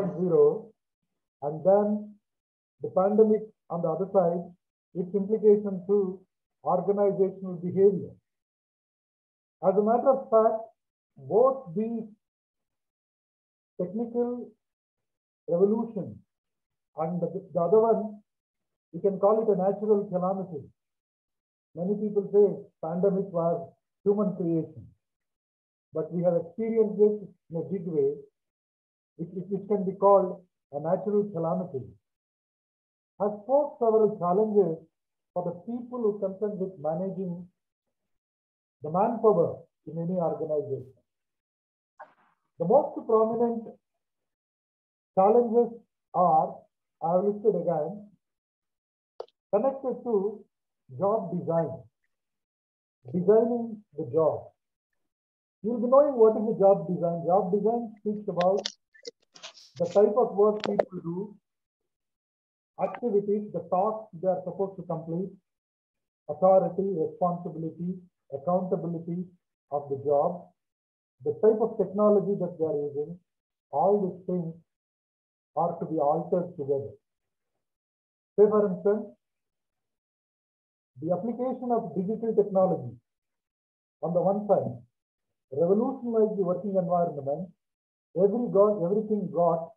2.0, and then the pandemic on the other side, its implication to organizational behavior. As a matter of fact, both these technical revolutions and the other one, you can call it a natural calamity. Many people say pandemic was human creation, but we have experienced it in a big way, which can be called a natural calamity. Has posed several challenges for the people who are concerned with managing the manpower in any organization. The most prominent challenges are, I have listed again, connected to job design, designing the job. You'll be knowing what is the job design. Job design speaks about the type of work people do, activities, the tasks they are supposed to complete, authority, responsibility, accountability of the job, the type of technology that they are using. All these things are to be altered together. Say for instance, the application of digital technology on the one side revolutionized the working environment. Everything got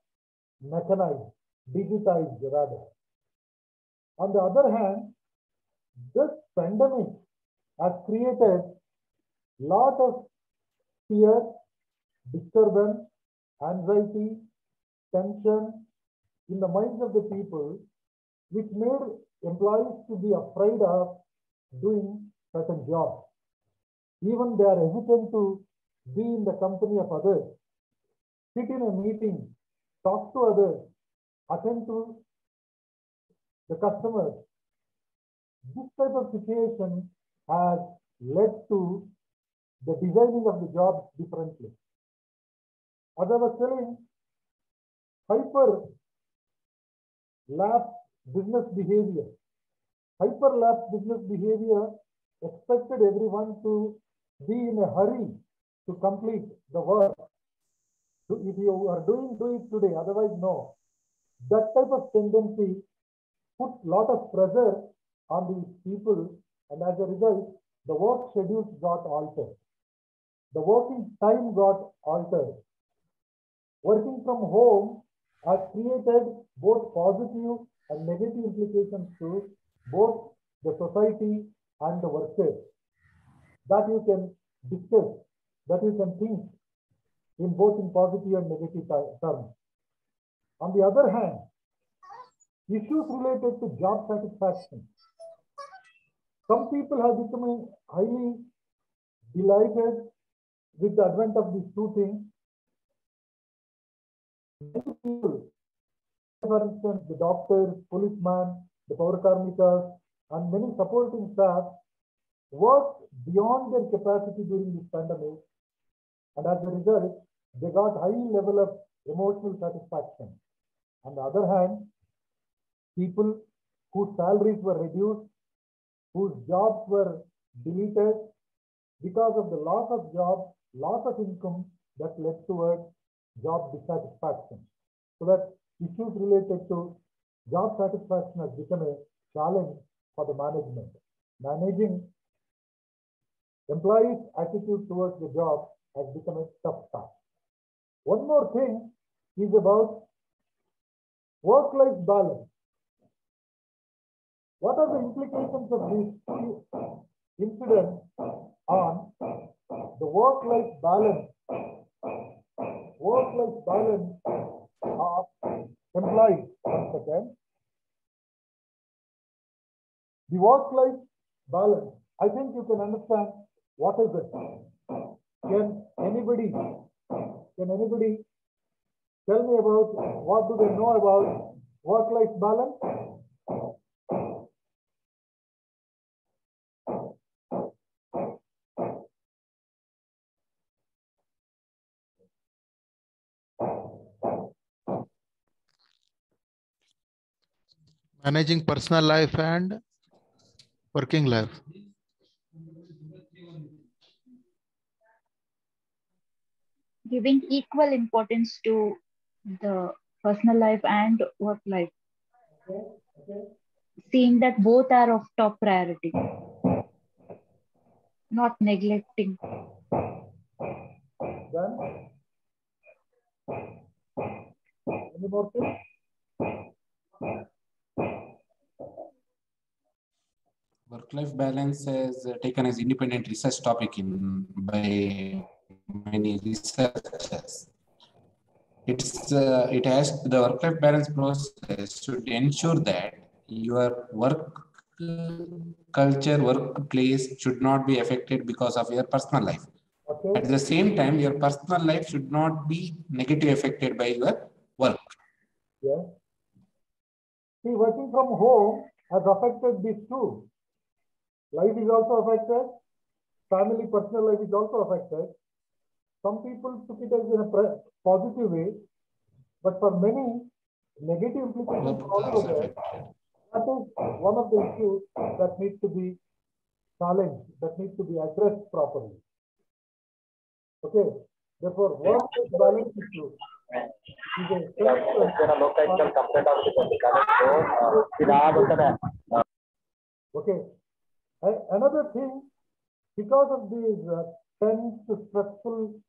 mechanized, digitized rather. On the other hand, this pandemic has created a lot of fear, disturbance, anxiety, tension in the minds of the people, which made employees to be afraid of doing certain jobs. Even they are hesitant to be in the company of others, sit in a meeting, talk to others, attend to the customers. This type of situation has led to the designing of the jobs differently. As I was telling, hyper lapse business behavior. Hyper lapse business behavior expected everyone to be in a hurry to complete the work. So if you are do it today, otherwise no. That type of tendency put a lot of pressure on these people, and as a result, the work schedules got altered. The working time got altered. Working from home has created both positive and negative implications to both the society and the workers. That you can discuss, that you can think in both in positive and negative terms. On the other hand, issues related to job satisfaction. Some people have become highly delighted with the advent of these two things. Many people, for instance, the doctors, policemen, the power karmikas, and many supporting staff worked beyond their capacity during this pandemic, and as a result, they got high level of emotional satisfaction. On the other hand, people whose salaries were reduced, whose jobs were deleted because of the loss of jobs, loss of income, that led towards job dissatisfaction. So that issues related to job satisfaction has become a challenge for the management. Managing employees' attitude towards the job has become a tough task. One more thing is about work-life balance. What are the implications of these incidents on the work-life balance of employees? Once again, the work-life balance, I think you can understand what is it. Can anybody tell me about what do they know about work-life balance? Managing personal life and working life. Giving equal importance to the personal life and work life, Okay, okay, seeing that both are of top priority, not neglecting. then any more things? Work-life balance is taken as independent research topic by many researchers. It has the work-life balance process should ensure that your work culture, workplace should not be affected because of your personal life. Okay. At the same time, your personal life should not be negatively affected by your work. Yes. See, working from home has affected this too. Life is also affected. Family, personal life is also affected. Some people took it as in a positive way, but for many, negative implications are also there. That is one of the issues that needs to be challenged, that needs to be addressed properly. Okay. Therefore, work-life balance issue is a okay. Another thing, because of these tense, stressful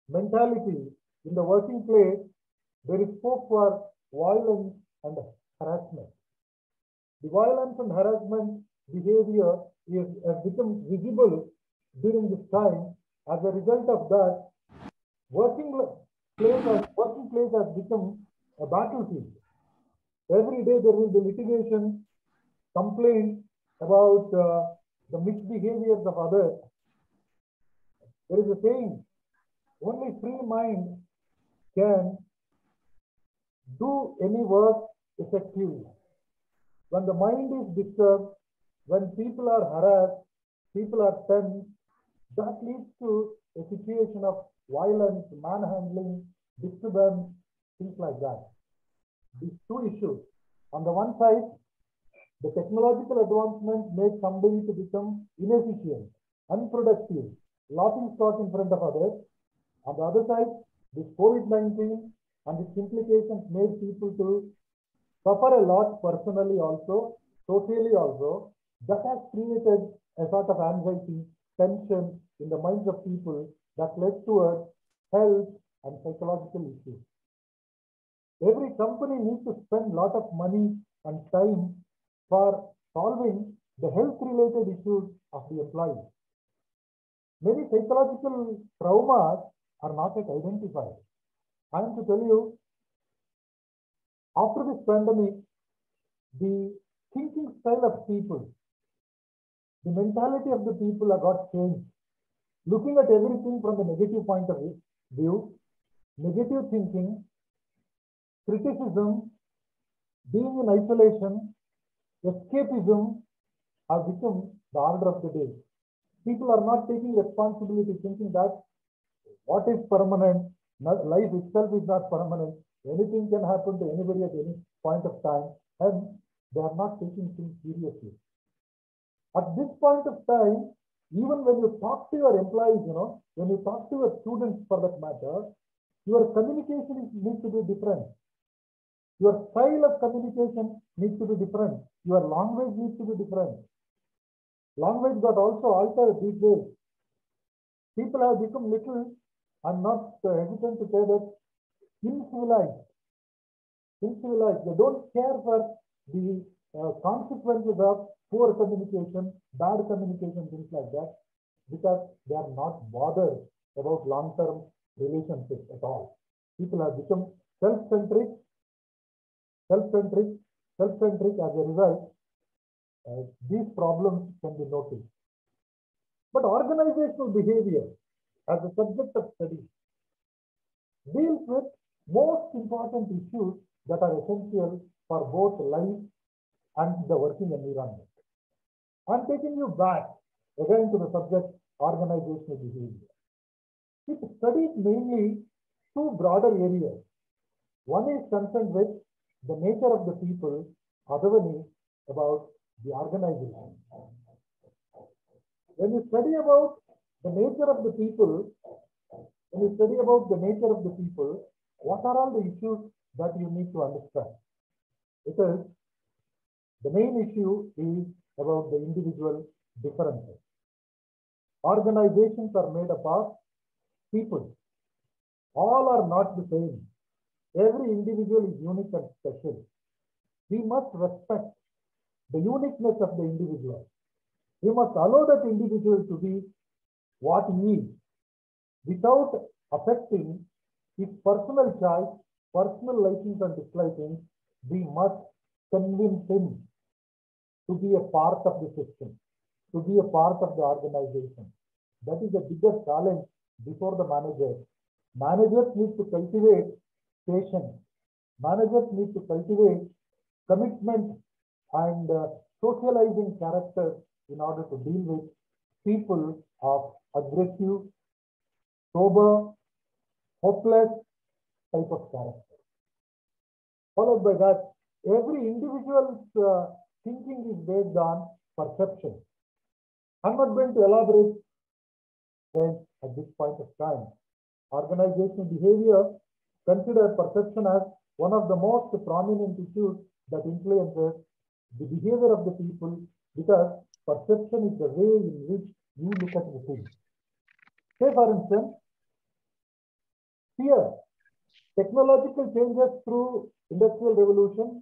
mentality in the working place, there is scope for violence and harassment. The violence and harassment behavior has become visible during this time. As a result of that, working place has become a battlefield. Every day there will be litigation, complaints about the misbehaviors of others. There is a saying, only free mind can do any work effectively. When the mind is disturbed, when people are harassed, people are tense, that leads to a situation of violence, manhandling, disturbance, things like that. These two issues. On the one side, the technological advancement made somebody to become inefficient, unproductive, laughing stock in front of others. On the other side, this COVID-19 and its implications made people to suffer a lot personally also, socially also. That has created a sort of anxiety, tension in the minds of people that led towards health and psychological issues. Every company needs to spend a lot of money and time for solving the health-related issues of the employees. Many psychological traumas are not yet identified. I am to tell you, after this pandemic, the thinking style of people, the mentality of the people have got changed. Looking at everything from a negative point of view, negative thinking, criticism, being in isolation, escapism have become the order of the day. People are not taking responsibility, thinking that what is permanent, life itself is not permanent. Anything can happen to anybody at any point of time, and they are not taking things seriously. At this point of time, even when you talk to your employees, when you talk to your students for that matter, your communication needs to be different. Your style of communication needs to be different. Your language needs to be different. Language got also altered these days. People have become little, I'm not hesitant to say that, incivilized. Incivilized. They don't care for the consequences of poor communication, bad communication, things like that, because they are not bothered about long-term relationships at all. People have become self-centric. As a result, these problems can be noticed. But organizational behavior as a subject of study deals with most important issues that are essential for both life and the working environment. I'm taking you back again to the subject organizational behavior. It studies mainly two broader areas. One is concerned with the nature of the people, other one is about the organization. When you study about the nature of the people, what are all the issues that you need to understand. Because the main issue is about the individual differences. Organizations are made up of people. All are not the same. Every individual is unique and special. We must respect the uniqueness of the individual. We must allow that individual to be what he is without affecting his personal choice, personal likings and dislikings. We must convince him to be a part of the system, to be a part of the organization. That is the biggest challenge before the manager. Managers need to cultivate patience. Managers need to cultivate commitment and socializing character in order to deal with people of aggressive, sober, hopeless type of character. Followed by that, every individual's thinking is based on perception. I'm not going to elaborate at this point of time. Organizational behavior considers perception as one of the most prominent issues that influences the behavior of the people, because perception is the way in which you look at the thing. Say for instance, fear. Technological changes through industrial revolution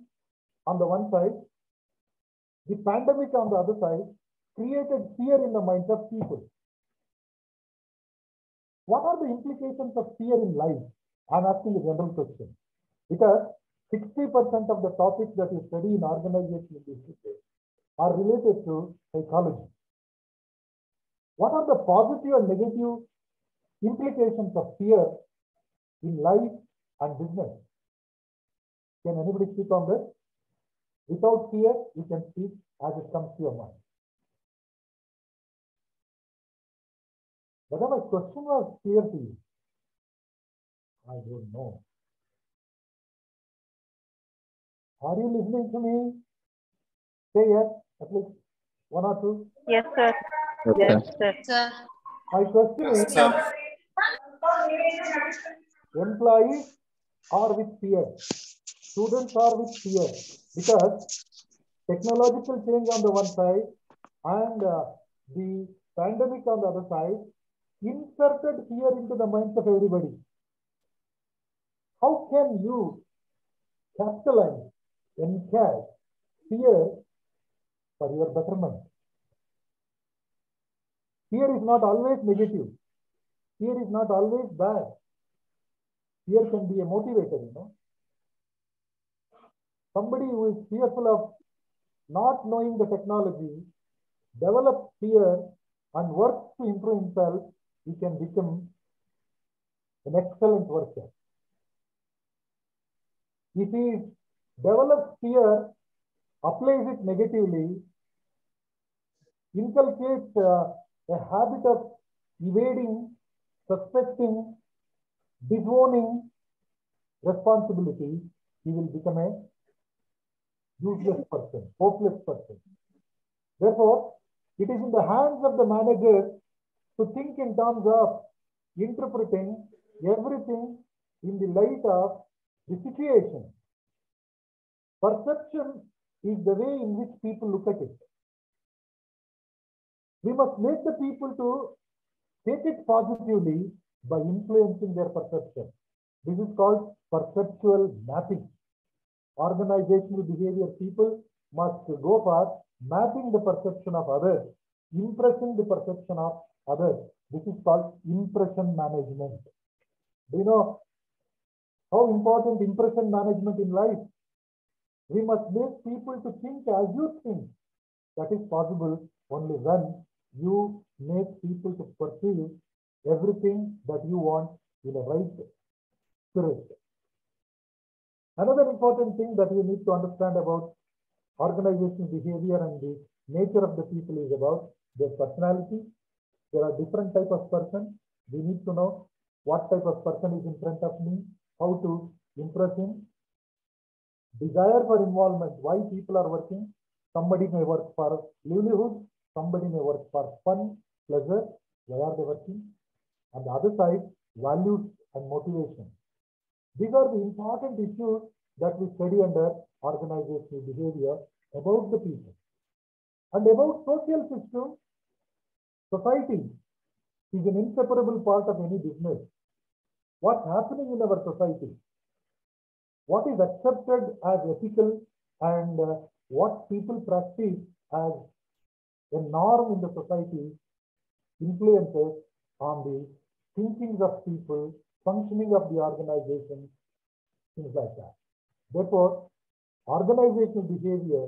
on the one side, the pandemic on the other side created fear in the minds of people. What are the implications of fear in life? I'm asking a general question. Because 60% of the topics that you study in organizational behavior are related to psychology. What are the positive and negative implications of fear in life and business? Can anybody speak on this? Without fear, you can speak as it comes to your mind. Whether my question was clear to you, I don't know. Are you listening to me? Say yes, at least one or two. Yes, sir. Okay. Yes, sir. My question is, employees are with fear, students are with fear, because technological change on the one side and the pandemic on the other side inserted fear into the minds of everybody. How can you capitalize and catch fear for your betterment? Fear is not always negative. Fear is not always bad. Fear can be a motivator, you know. Somebody who is fearful of not knowing the technology, develops fear and works to improve himself, he can become an excellent worker. If he develops fear, applies it negatively, inculcates a habit of evading, suspecting, disowning responsibility, he will become a useless person, hopeless person. Therefore, it is in the hands of the manager to think in terms of interpreting everything in the light of the situation. Perception is the way in which people look at it. We must make the people to take it positively by influencing their perception. This is called perceptual mapping. Organizational behavior people must go for mapping the perception of others, impressing the perception of others. This is called impression management. Do you know how important impression management in life? We must make people to think as you think. That is possible only when you make people to perceive everything that you want in a right spirit. Another important thing that you need to understand about organizational behavior and the nature of the people is about their personality. There are different types of person. We need to know what type of person is in front of me, how to impress him. Desire for involvement, why people are working. Somebody may work for livelihood, somebody may work for fun, pleasure. Why are they working? On the other side, values and motivation. These are the important issues that we study under organizational behavior about the people. And about social system, society is an inseparable part of any business. What's happening in our society? What is accepted as ethical and what people practice as a norm in the society influences on the thinkings of people, functioning of the organization, things like that. Therefore, organizational behavior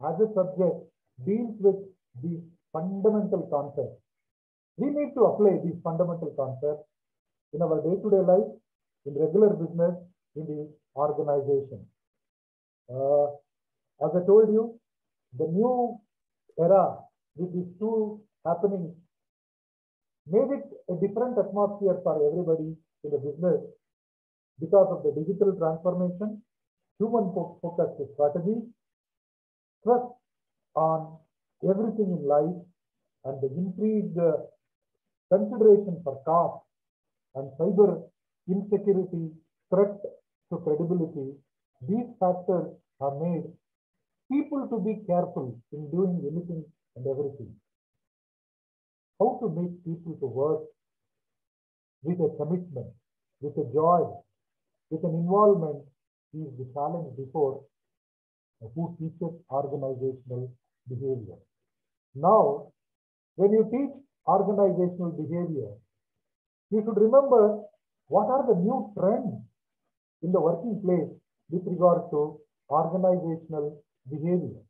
as a subject deals with these fundamental concepts. We need to apply these fundamental concepts in our day-to-day life, in regular business, in the organization. As I told you, the new era with these two happenings made it a different atmosphere for everybody in the business because of the digital transformation, human focused strategy, stress on everything in life, and the increased consideration for cost and cyber insecurity, threat to credibility. These factors have made people to be careful in doing anything and everything. How to make people to work with a commitment, with a joy, with an involvement is the challenge before who teaches organizational behavior. Now, when you teach organizational behavior, you should remember what are the new trends in the working place with regard to organizational behavior.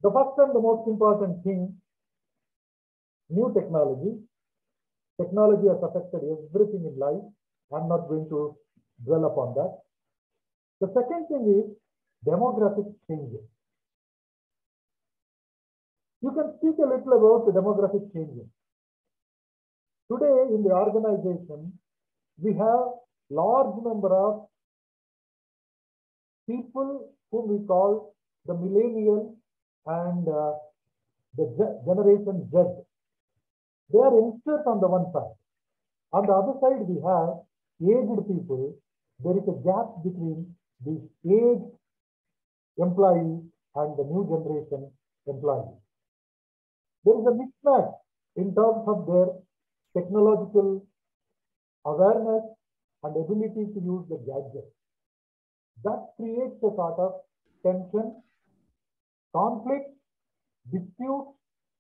The first and the most important thing, new technology. Technology has affected everything in life. I'm not going to dwell upon that. The second thing is demographic changes. You can speak a little about the demographic changes. Today in the organization, we have large number of people whom we call the millennial and the generation Z. They are youngsters on the one side. On the other side, we have aged people. There is a gap between the aged employees and the new generation employees. There is a mismatch in terms of their technological awareness and ability to use the gadgets. That creates a sort of tension, conflict, dispute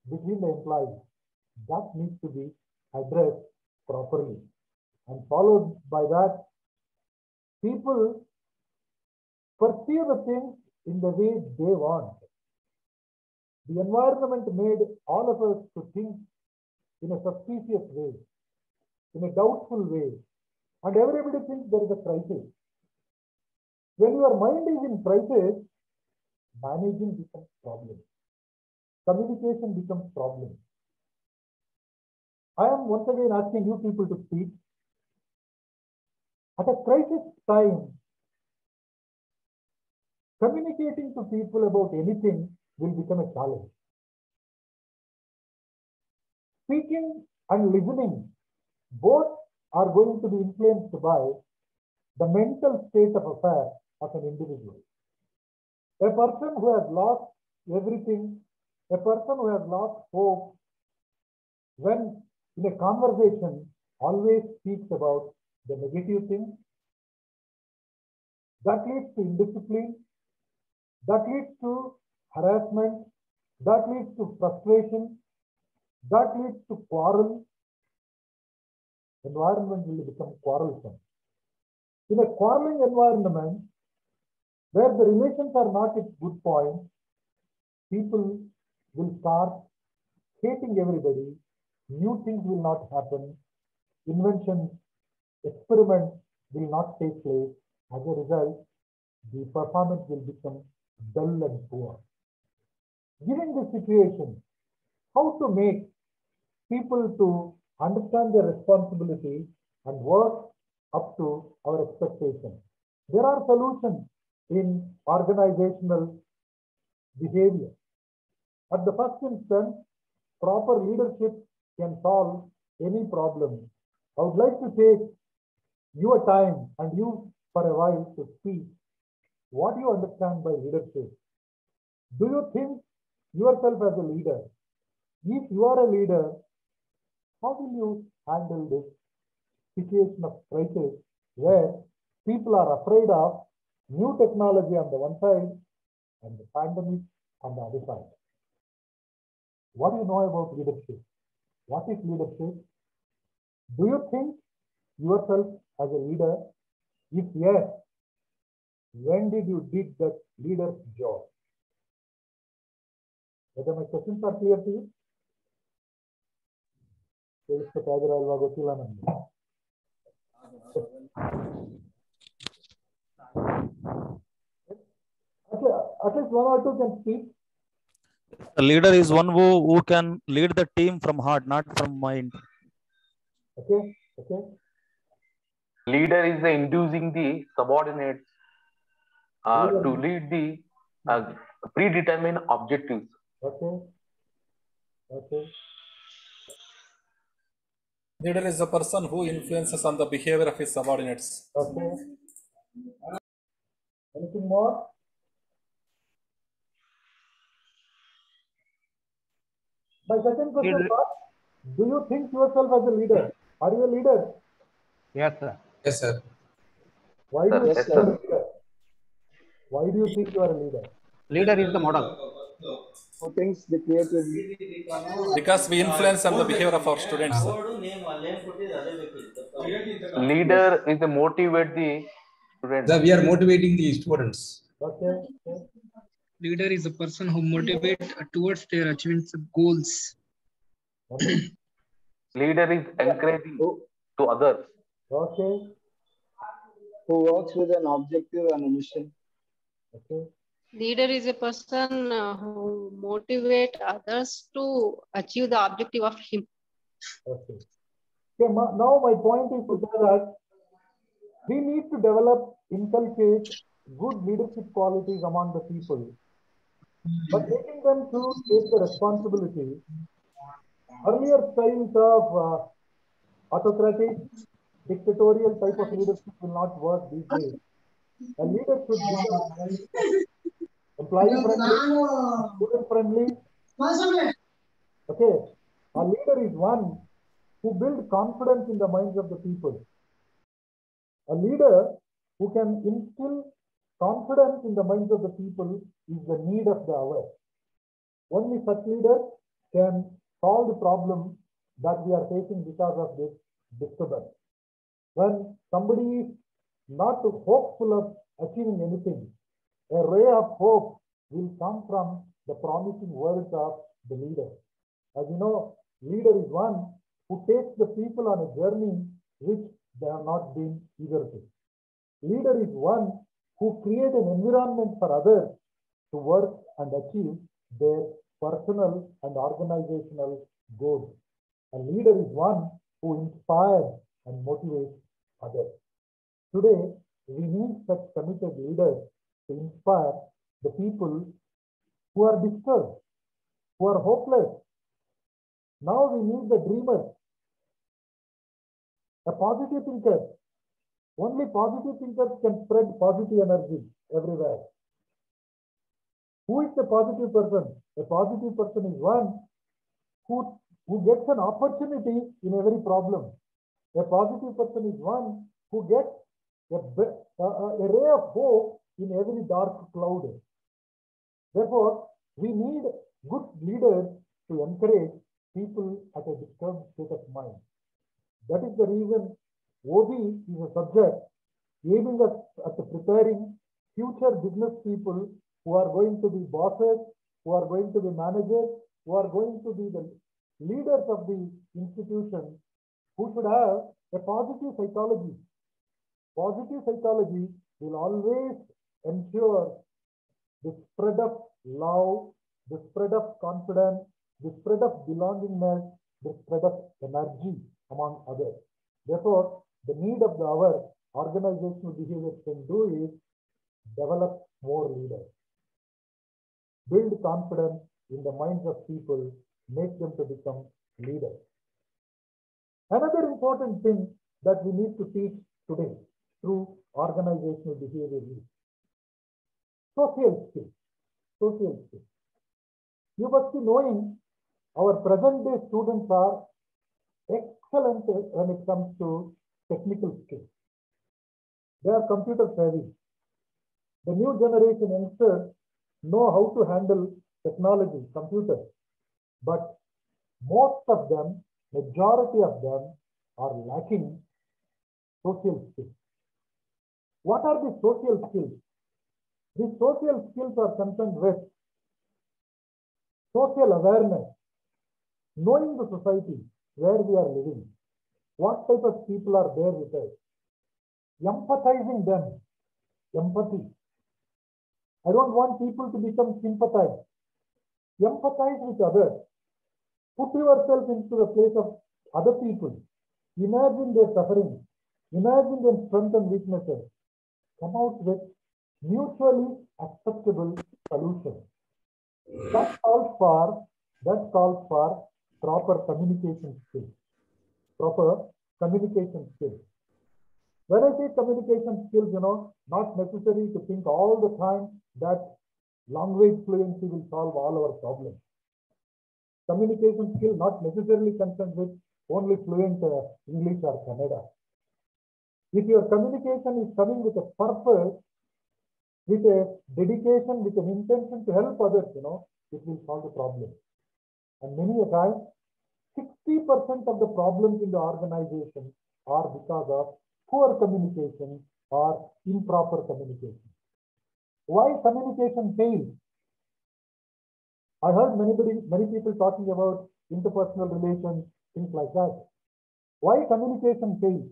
between the employees. That needs to be addressed properly. And followed by that, people perceive the things in the way they want. The environment made all of us to think in a suspicious way, in a doubtful way, and everybody thinks there is a crisis. When your mind is in crisis, managing becomes problem. Communication becomes problem. I am once again asking you people to speak. At a crisis time, communicating to people about anything will become a challenge. Speaking and listening both are going to be influenced by the mental state of affairs of an individual. A person who has lost everything, a person who has lost hope, when in a conversation always speaks about the negative things, that leads to indiscipline, that leads to harassment, that leads to frustration, that leads to quarrel. Environment will become quarrelsome. In a quarreling environment, where the relations are not at good point, people will start hating everybody, new things will not happen, inventions, experiments will not take place. As a result, the performance will become dull and poor. Given this situation, how to make people to understand their responsibility and work up to our expectations? There are solutions in organizational behavior. At the first instance, proper leadership can solve any problem. I would like to take your time and you for a while to speak. What do you understand by leadership? Do you think yourself as a leader? If you are a leader, how will you handle this situation of crisis where people are afraid of new technology on the one side and the pandemic on the other side? What do you know about leadership? What is leadership? Do you think yourself as a leader? If yes, when did you did that leader's job? Whether my questions are clear to you? At least one or two can speak. The leader is one who can lead the team from heart, not from mind. Okay, okay. Leader is inducing the subordinates to lead the predetermined objectives. Okay, okay. Leader is the person who influences on the behavior of his subordinates. Okay. Anything more? My second question was, do you think yourself as a leader? Are you a leader? Yes, sir. Yes, sir. Why do you Yes, think you are a sir. leader? Why do you think you are a leader? Leader is the model. Who thinks they creatively? Because we influence on the behavior of our students. Leader is the motivate the students. We are motivating the students. Okay, okay. Leader is a person who motivates towards their achievements goals. Okay. Leader is encouraging to others. Okay. Who works with an objective and a mission. Okay. Leader is a person who motivates others to achieve the objective of him. Okay. Okay. Now my point is to say that we need to develop, inculcate good leadership qualities among the people, but making them to take the responsibility. Earlier styles of autocratic, dictatorial type of leadership will not work these days. A leader should be employee friendly, student friendly. Okay. A leader is one who builds confidence in the minds of the people. A leader who can instill confidence in the minds of the people is the need of the hour. Only such leaders can solve the problem that we are facing because of this disturbance. When somebody is not hopeful of achieving anything, a ray of hope will come from the promising words of the leader. As you know, leader is one who takes the people on a journey which they have not been eager to. Leader is one who creates an environment for others to work and achieve their personal and organizational goals. A leader is one who inspires and motivates others. Today, we need such committed leaders to inspire the people who are disturbed, who are hopeless. Now we need the dreamers, a positive thinker. Only positive thinkers can spread positive energy everywhere. Who is the positive person? A positive person is one who gets an opportunity in every problem. A positive person is one who gets a ray of hope in every dark cloud. Therefore, we need good leaders to encourage people at a disturbed state of mind. That is the reason OB is a subject aiming at preparing future business people who are going to be bosses, who are going to be managers, who are going to be the leaders of the institution, who should have a positive psychology. Positive psychology will always ensure the spread of love, the spread of confidence, the spread of belongingness, the spread of energy among others. Therefore, the need of our organizational behavior can do is develop more leaders, build confidence in the minds of people, make them to become leaders. Another important thing that we need to teach today through organizational behavior. Social skills. Social skills. You must be knowing our present day students are excellent when it comes to technical skills. They are computer savvy. The new generation youngsters know how to handle technology, computers, but most of them, majority of them are lacking social skills. What are the social skills? These social skills are concerned with social awareness, knowing the society where we are living, what type of people are there with us, empathizing them, empathy. I don't want people to become sympathized. Empathize with others. Put yourself into the place of other people. Imagine their suffering. Imagine their strengths and weaknesses. Come out with mutually acceptable solutions. That calls for proper communication skills. Proper communication skills. When I say communication skills, not necessary to think all the time that language fluency will solve all our problems. Communication skill not necessarily concerned with only fluent English or Kannada. If your communication is coming with a purpose, with a dedication, with an intention to help others, it will solve the problem. And many a time, 60% of the problems in the organization are because of poor communication or improper communication. Why communication fails? I heard many people talking about interpersonal relations, things like that. Why communication fails?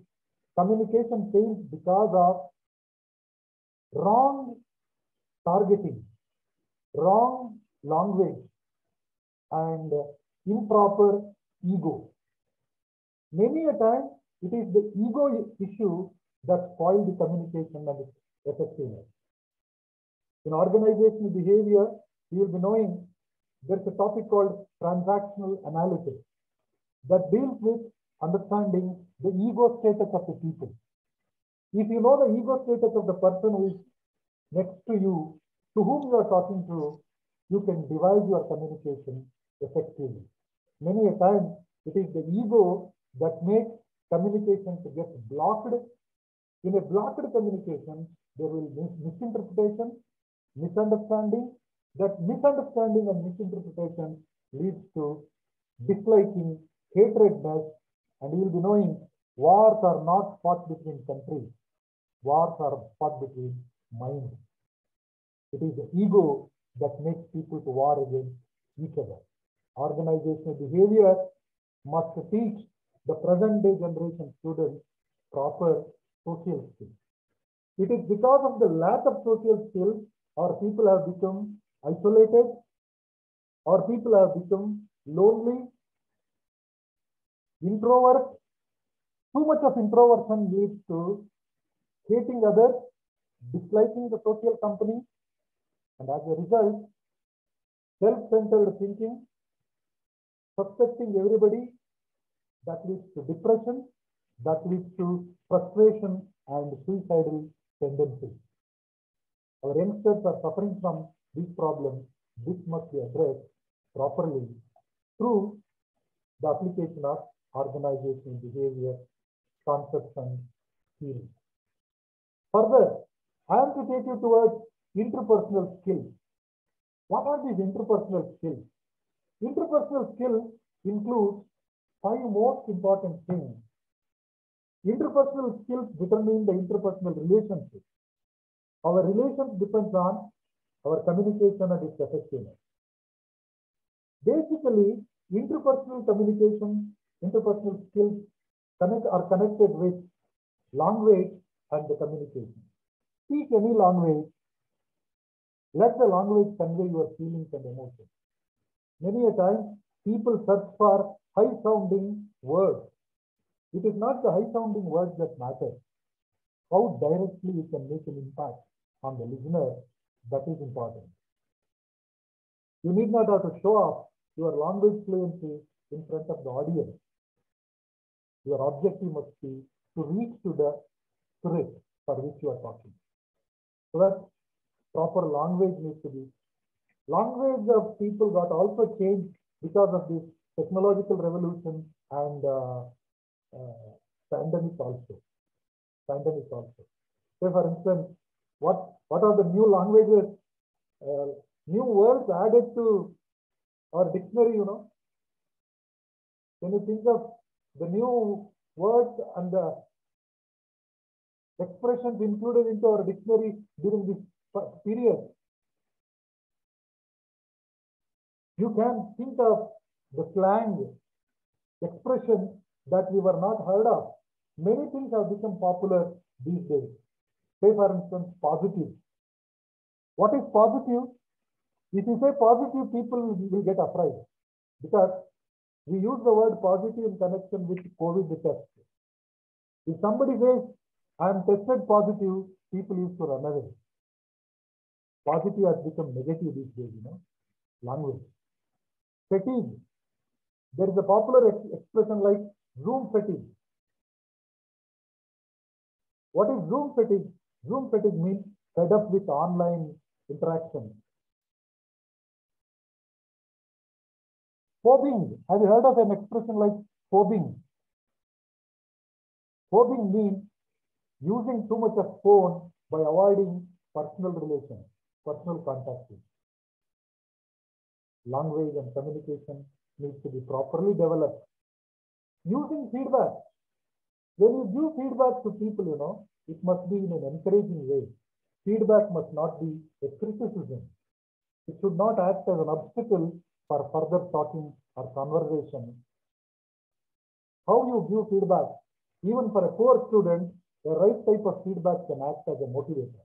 Communication fails because of wrong targeting, wrong language, and improper ego. Many a time, it is the ego issue that spoils the communication and its effectiveness. In organizational behavior, you will be knowing there's a topic called transactional analysis that deals with understanding the ego status of the people. If you know the ego status of the person who is next to you, to whom you are talking to, you can devise your communication effectively. Many a time, it is the ego that makes communication to get blocked. In a blocked communication, there will be misinterpretation, misunderstanding. That misunderstanding and misinterpretation leads to disliking, hatredness, and you will be knowing wars are not fought between countries. Wars are fought between minds. It is the ego that makes people to war against each other. Organizational behavior must teach the present day generation students proper social skills. It is because of the lack of social skills our people have become isolated, or people have become lonely, introvert. Too much of introversion leads to hating others, disliking the social company, and as a result, self-centered thinking, suspecting everybody, that leads to depression, that leads to frustration and suicidal tendencies. Our youngsters are suffering from these problems. This must be addressed properly through the application of organizational behavior, concepts, and theory. Further, I am to take you towards interpersonal skills. What are these interpersonal skills? Interpersonal skills include 5 most important things. Interpersonal skills determine the interpersonal relationship. Our relations depends on our communication and its effectiveness. Basically, interpersonal communication, interpersonal skills are connected with language and the communication. Speak any language. Let the language convey your feelings and emotions. Many a time, people search for high-sounding words. It is not the high-sounding words that matter. How directly you can make an impact on the listener, that is important. You need not have to show off your language fluency in front of the audience. Your objective must be to reach to the spirit for which you are talking. So that proper language needs to be. Language of people got also changed because of this technological revolution and pandemic also. Say for instance, what are the new languages, new words added to our dictionary, you know? Can you think of the new words and the expressions included into our dictionary during this period? You can think of the slang expressions that we were not heard of. Many things have become popular these days. Say for instance, positive. What is positive? If you say positive, people will get afraid because we use the word positive in connection with COVID test. If somebody says, I am tested positive, people used to run away. Positive has become negative these days, you know, language. Fatigue. There is a popular expression like Zoom fatigue. What is Zoom fatigue? Zoom fatigue means fed up with online interaction. Phobbing. Have you heard of an expression like phobbing? Phobbing means using too much of phone by avoiding personal relations, personal contact. Language and communication needs to be properly developed. Using feedback. When you give feedback to people, you know, it must be in an encouraging way. Feedback must not be a criticism. It should not act as an obstacle for further talking or conversation. How you give feedback? Even for a poor student, the right type of feedback can act as a motivator.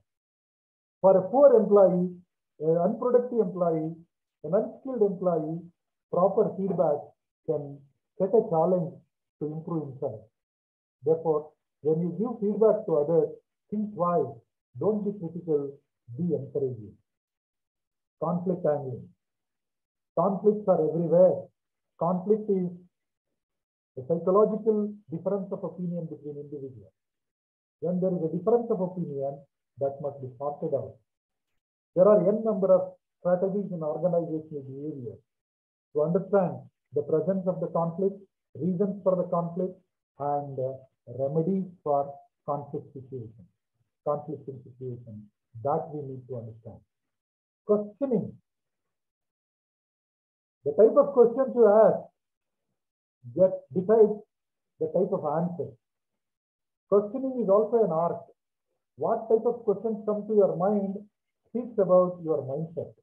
For a poor employee, an unproductive employee, an unskilled employee, proper feedback can set a challenge to improve himself. Therefore, when you give feedback to others, think twice. Don't be critical, be encouraging. Conflict handling. Conflicts are everywhere. Conflict is a psychological difference of opinion between individuals. When there is a difference of opinion, that must be sorted out. There are n number of strategies in organizational behavior to understand the presence of the conflict, reasons for the conflict, and remedies for conflicting situations that we need to understand. Questioning. The type of questions you ask decides the type of answer. Questioning is also an art. What type of questions come to your mind speaks about your mindset.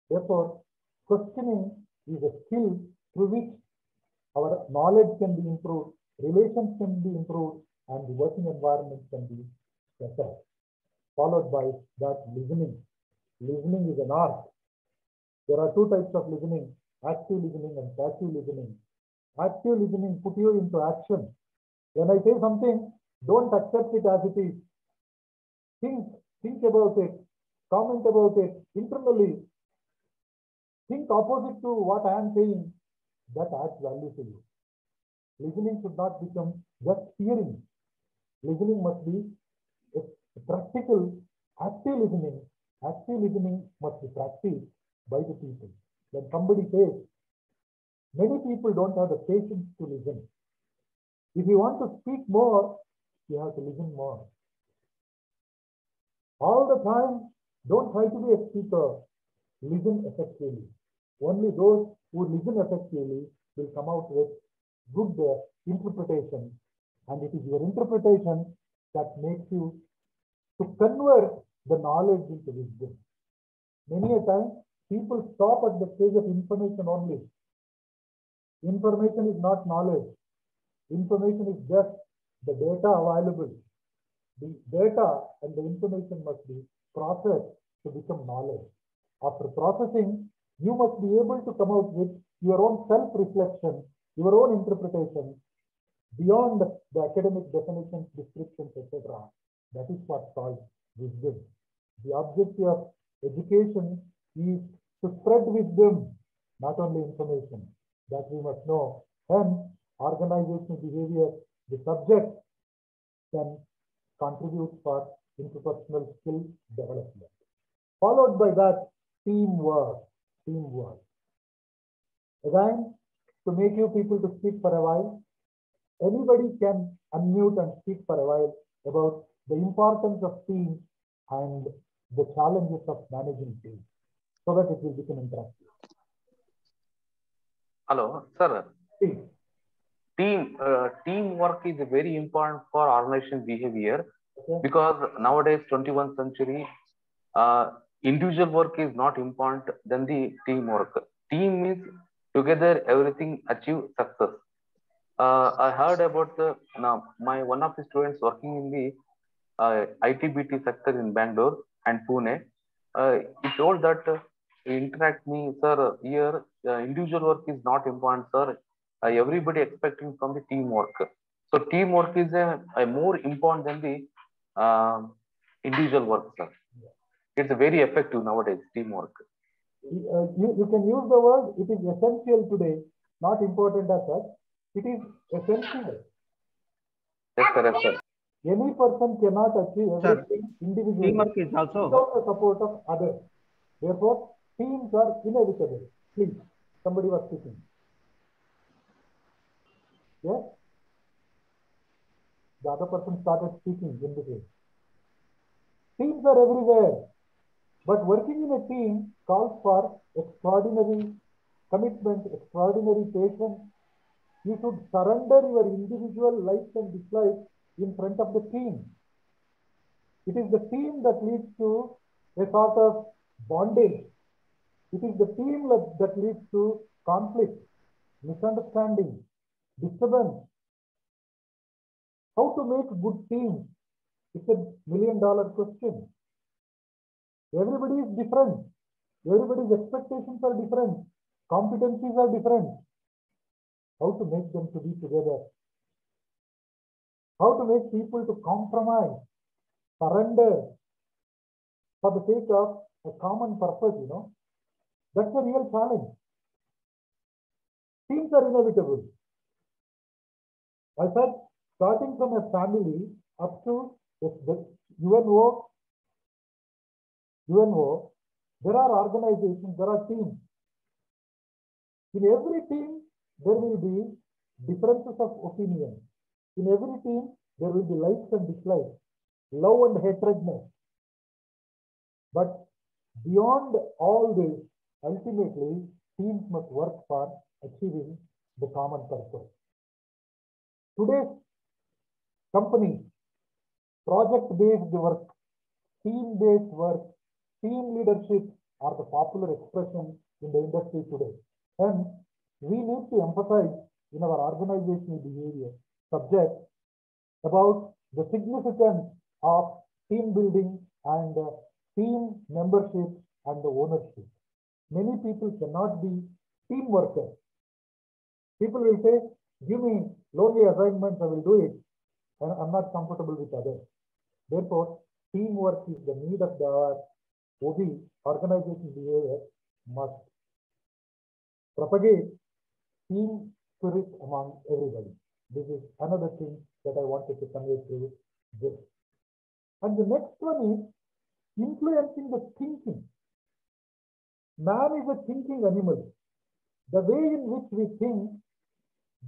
Therefore, questioning is a skill through which our knowledge can be improved, relations can be improved, and the working environment can be better. Followed by that listening. Listening is an art. There are two types of listening, active listening and passive listening. Active listening puts you into action. When I say something, don't accept it as it is. Think about it, comment about it internally. Think opposite to what I am saying. That adds value to you. Listening should not become just hearing. Listening must be a practical, active listening. Active listening must be practiced by the people. When somebody says, many people don't have the patience to listen. If you want to speak more, you have to listen more. All the time, don't try to be a speaker. Listen effectively. Only those who listen effectively will come out with good interpretation. And it is your interpretation that makes you to convert the knowledge into wisdom. Many a time, people stop at the stage of information only. Information is not knowledge. Information is just the data available. The data and the information must be processed to become knowledge. After processing, you must be able to come out with your own self-reflection, your own interpretation, beyond the academic definitions, descriptions, etc. That is what's called wisdom. The objective of education is to spread wisdom, not only information, that we must know. Hence, organizational behavior, the subject can contributes for interpersonal skill development. Followed by that, teamwork. Teamwork. Again, to make you people to speak for a while, anybody can unmute and speak for a while about the importance of teams and the challenges of managing teams, so that it will become interactive. Hello, sir. Teamwork is very important for organization behavior, because nowadays, 21st century, individual work is not important than the teamwork. Team is together everything achieve success. I heard about one of the students working in the ITBT sector in Bangalore and Pune. He told that interact me, sir. Here, individual work is not important, sir. Everybody expecting from the teamwork. So teamwork is a more important than the individual work, sir. It's very effective nowadays, teamwork. You can use the word, it is essential today, not important as such. It is essential. Yes, sir. Yes, sir. Any person cannot achieve everything individually Teamwork is also without the support of others. Therefore, teams are inevitable. Please, somebody was speaking. Yes? The other person started speaking in between. Teams are everywhere. But working in a team calls for extraordinary commitment, extraordinary patience. You should surrender your individual likes and dislikes in front of the team. It is the team that leads to a sort of bondage. It is the team that leads to conflict, misunderstanding, disturbance. How to make a good team? It's a $1 million question. Everybody is different. Everybody's expectations are different. Competencies are different. How to make them to be together? How to make people to compromise, surrender for the sake of a common purpose, you know? That's a real challenge. Teams are inevitable. I said, starting from a family up to the UNO, there are organizations, there are teams. In every team, there will be differences of opinion. In every team, there will be likes and dislikes, love and hatredness. But beyond all this, ultimately, teams must work for achieving the common purpose. Today's company, project-based work, team-based work, team leadership are the popular expression in the industry today. And we need to emphasize in our organizational behavior subject about the significance of team building and team membership and the ownership. Many people cannot be team workers. People will say, give me lonely assignments, I will do it, and I'm not comfortable with others. Therefore, teamwork is the need of the hour. OB, organizational behavior, must propagate team spirit among everybody. This is another thing that I wanted to convey through this. And the next one is influencing the thinking. Man is a thinking animal. The way in which we think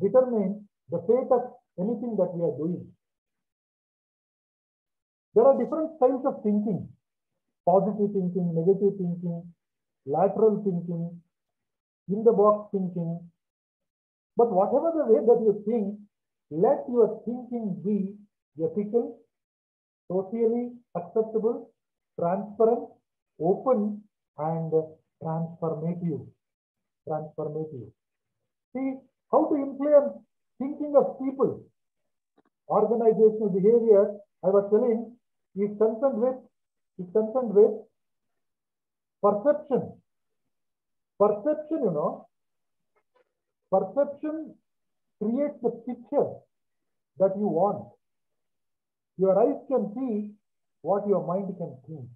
determines the fate of anything that we are doing. There are different styles of thinking: positive thinking, negative thinking, lateral thinking, in-the-box thinking. But whatever the way that you think, let your thinking be ethical, socially acceptable, transparent, open, and transformative. See, how to influence thinking of people. Organizational behavior, I was telling, is concerned with perception. Perception, you know, perception creates the picture that you want. Your eyes can see what your mind can think,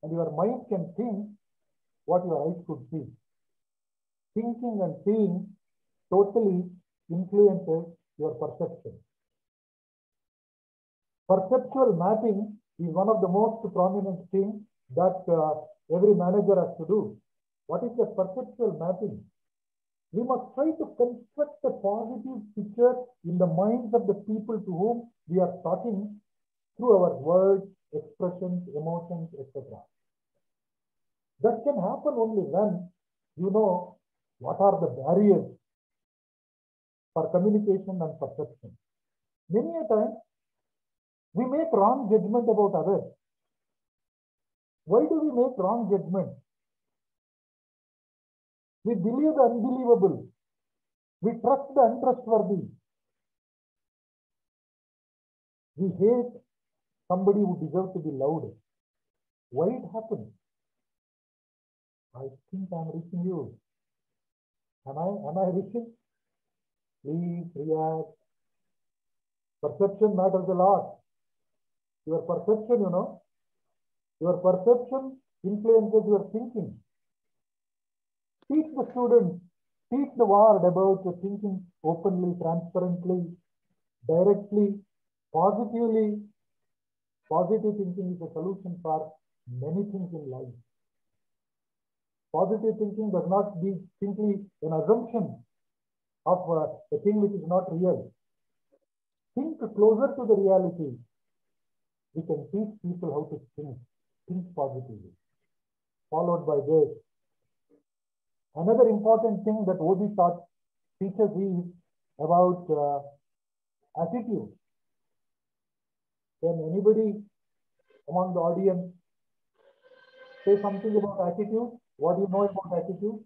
and your mind can think what your eyes could see. Thinking and seeing totally influences your perception. Perceptual mapping is one of the most prominent things that every manager has to do. What is the perceptual mapping? We must try to construct a positive picture in the minds of the people to whom we are talking through our words, expressions, emotions, etc. That can happen only when you know what are the barriers for communication and perception. Many a time, we make wrong judgment about others. Why do we make wrong judgment? We believe the unbelievable. We trust the untrustworthy. We hate somebody who deserves to be loved. Why it happens? I think I'm reaching you. Am I reaching? Please react. Perception matters a lot. Your perception, your perception influences your thinking. Teach the students, teach the world about thinking openly, transparently, directly, positively. Positive thinking is a solution for many things in life. Positive thinking does not be simply an assumption of a thing which is not real. Think closer to the reality. We can teach people how to think positively. Followed by this. Another important thing that OB teaches is about attitude. Can anybody among the audience say something about attitude? What do you know about attitude?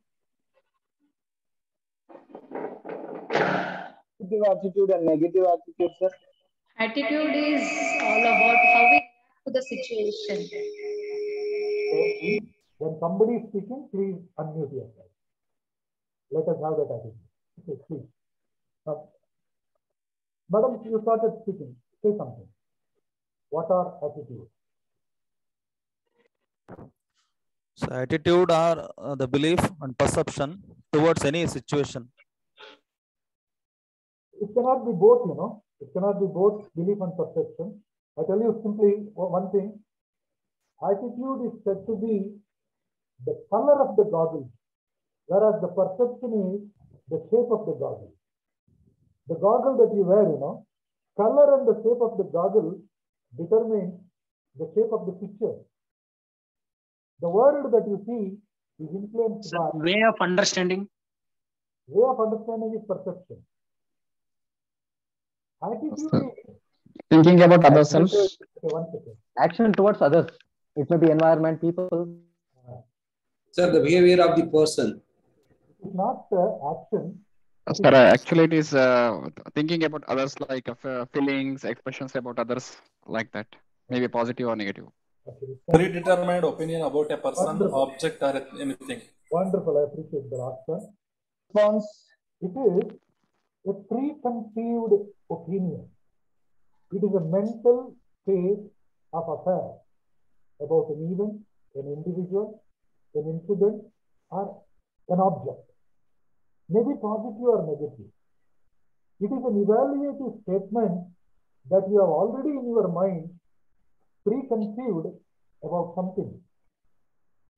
Positive attitude and negative attitude, sir. Attitude is all about how we react to the situation. So when somebody is speaking, please unmute yourself. Let us have that attitude. Okay, please. Madam, you started speaking. Say something. What are attitudes? So attitude are the belief and perception towards any situation. It cannot be both, It cannot be both belief and perception. I tell you simply one thing. Attitude is said to be the color of the goggle, whereas the perception is the shape of the goggle. The goggle that you wear, color and the shape of the goggle determine the shape of the picture. The world that you see is influenced by way of understanding. Way of understanding is perception. Attitude is thinking about ourselves. Okay, 1 second. Action towards others. It may be environment, people. Sir, the behavior of the person. It's not action. Sir, actually it is thinking about others, like feelings, expressions about others, like that. Maybe positive or negative. Predetermined opinion about a person, Wonderful. object, or anything. Wonderful. I appreciate the answer. Response. It is a preconceived opinion. It is a mental state of affairs about an event, an individual, an incident, or an object. Maybe positive or negative. It is an evaluative statement that you have already in your mind preconceived about something.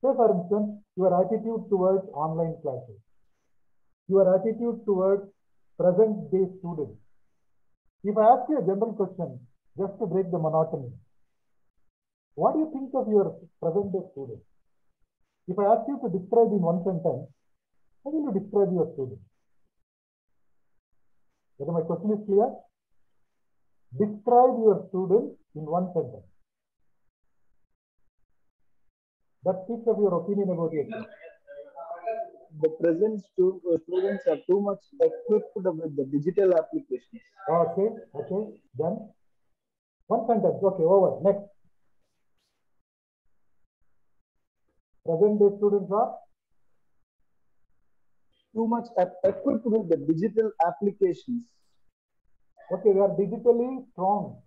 Say, for instance, your attitude towards online classes, your attitude towards present-day students. If I ask you a general question, just to break the monotony, what do you think of your present-day students? If I ask you to describe in one sentence, how will you describe your student? Whether my question is clear? Describe your student in one sentence. That speaks of your opinion about yourself. The present students are too much equipped with the digital applications. Okay. Then one sentence. Okay, over. Next. Present day students are too much equipped with the digital applications. Okay, they are digitally strong.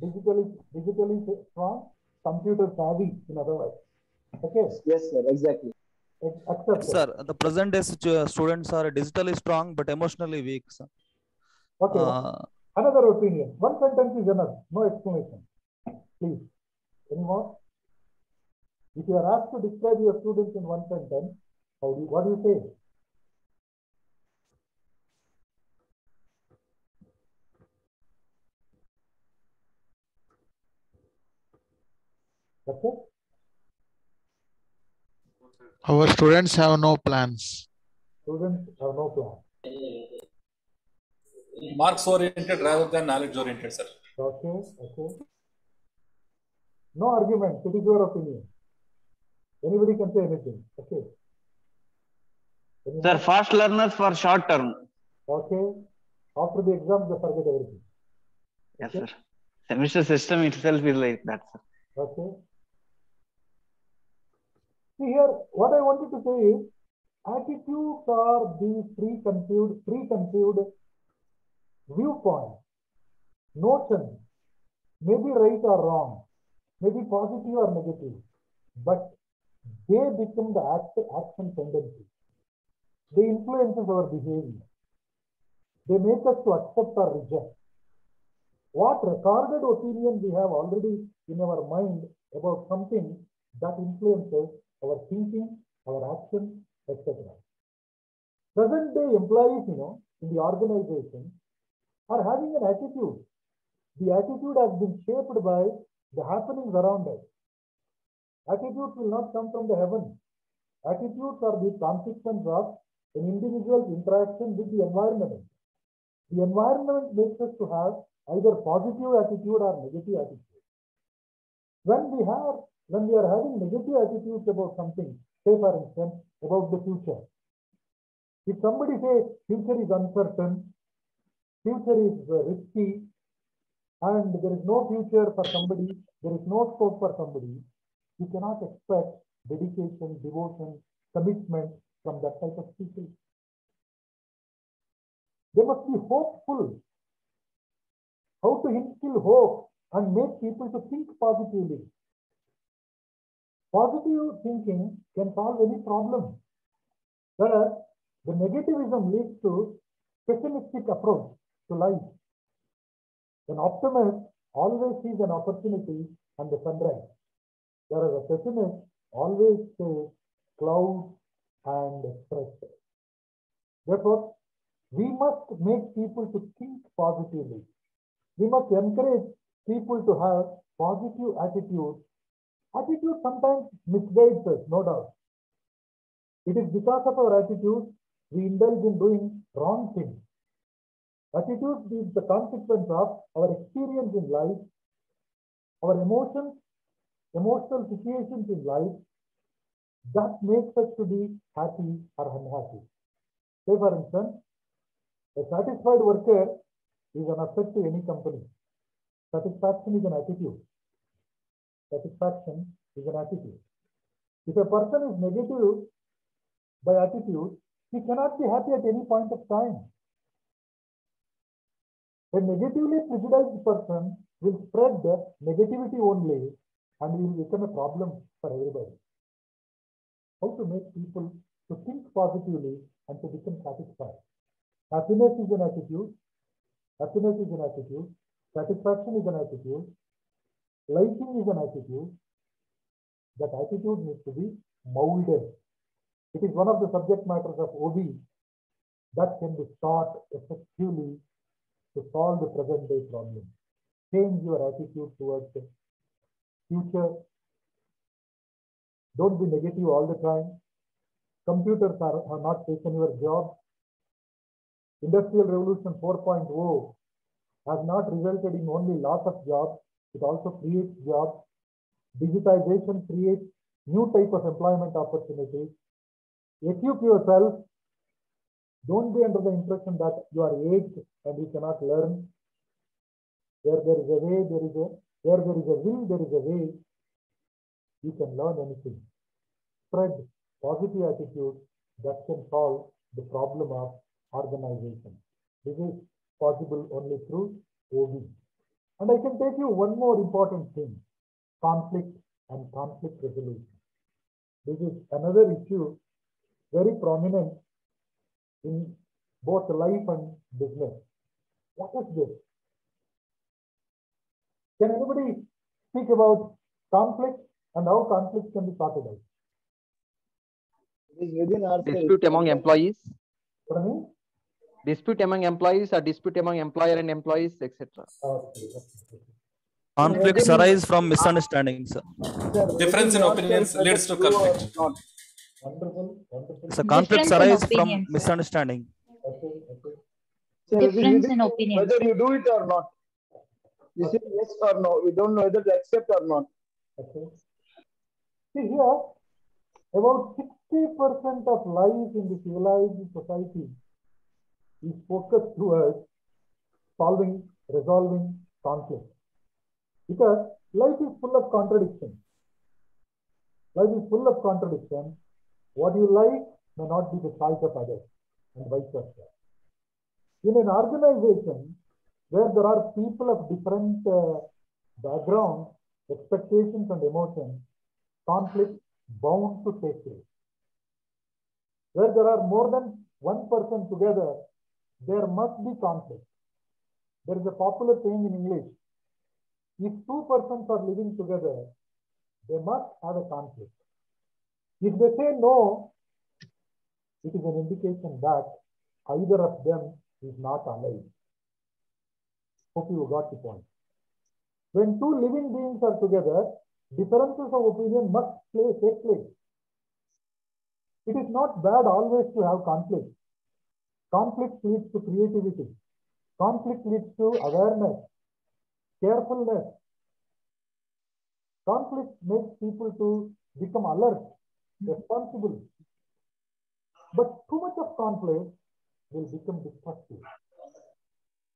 Digitally strong, computer savvy, in other words. Okay. Yes, sir. Exactly. Accept. Sir, the present day students are digitally strong but emotionally weak, sir. Okay. Another opinion. One sentence is enough. No explanation. Please. Any more? If you are asked to describe your students in one sentence, what do you say? That's it? Our students have no plans. Students have no plan. Marks oriented rather than knowledge oriented, sir. Okay, okay. No argument. It is your opinion. Anybody can say anything. Okay. Sir, fast learners for short term. Okay. After the exam, they forget everything. Yes, Okay? sir. Semester system itself is like that, sir. Okay. See here, what I wanted to say is, attitudes are the preconceived viewpoints, notions, maybe right or wrong, maybe positive or negative, but they become the action tendency. They influence our behavior. They make us to accept or reject. What recorded opinion we have already in our mind about something that influences our thinking, our actions, etc. Present day employees, in the organization are having an attitude. The attitude has been shaped by the happenings around us. Attitudes will not come from the heaven. Attitudes are the consequence of an individual's interaction with the environment. The environment makes us to have either positive attitude or negative attitude. When we are having negative attitudes about something, say for instance, about the future. If somebody says future is uncertain, future is risky, and there is no future for somebody, there is no scope for somebody, you cannot expect dedication, devotion, commitment from that type of people. They must be hopeful. How to instill hope and make people to think positively. Positive thinking can solve any problem. Whereas the negativism leads to pessimistic approach to life. An optimist always sees an opportunity and the sunrise, whereas a pessimist always sees clouds and stress. Therefore, we must make people to think positively. We must encourage people to have positive attitude. Attitude sometimes misguides us, no doubt. It is because of our attitude we indulge in doing wrong things. Attitude is the consequence of our experience in life, our emotions, emotional situations in life that makes us to be happy or unhappy. Say for instance, a satisfied worker is an asset to any company. Satisfaction is an attitude. Satisfaction is an attitude. If a person is negative by attitude, he cannot be happy at any point of time. A negatively prejudiced person will spread the negativity only and will become a problem for everybody. How to make people to think positively and to become satisfied? Happiness is an attitude. Happiness is an attitude. Satisfaction is an attitude. Liking is an attitude. That attitude needs to be molded. It is one of the subject matters of OB that can be taught effectively to solve the present day problem. Change your attitude towards the future. Don't be negative all the time. Computers have not taken your job. Industrial Revolution 4.0 has not resulted in only loss of jobs, it also creates jobs. Digitization creates new type of employment opportunities. Equip yourself. Don't be under the impression that you are aged and you cannot learn. Where there is a way, where there is a will, there is a way. You can learn anything. Spread positive attitude that can solve the problem of organization. This is possible only through OB. And I can take you one more important thing, conflict and conflict resolution. This is another issue very prominent in both life and business. What is this? Can anybody speak about conflict and how conflict can be sorted out? It is within ourselves. Dispute among employees. Pardon me? Dispute among employees or dispute among employer and employees, etc. Conflicts arise from misunderstandings. Difference in opinions leads to conflict. Wonderful, wonderful. So conflicts arise from misunderstanding. Difference in opinion. Whether you do it or not. You say yes or no. We don't know whether to accept or not. Okay. See here, about 60% of life in the civilized society is focused towards solving, resolving conflict. Because life is full of contradictions. Life is full of contradictions. What you like may not be the choice of others, and vice versa. In an organization where there are people of different backgrounds, expectations, and emotions, conflict bound to take place. Where there are more than one person together, there must be conflict. There is a popular saying in English: if two persons are living together, they must have a conflict. If they say no, it is an indication that either of them is not alive. Hope you got the point. When two living beings are together, differences of opinion must take place. It is not bad always to have conflict. Conflict leads to creativity. Conflict leads to awareness, carefulness. Conflict makes people to become alert, responsible. But too much of conflict will become destructive.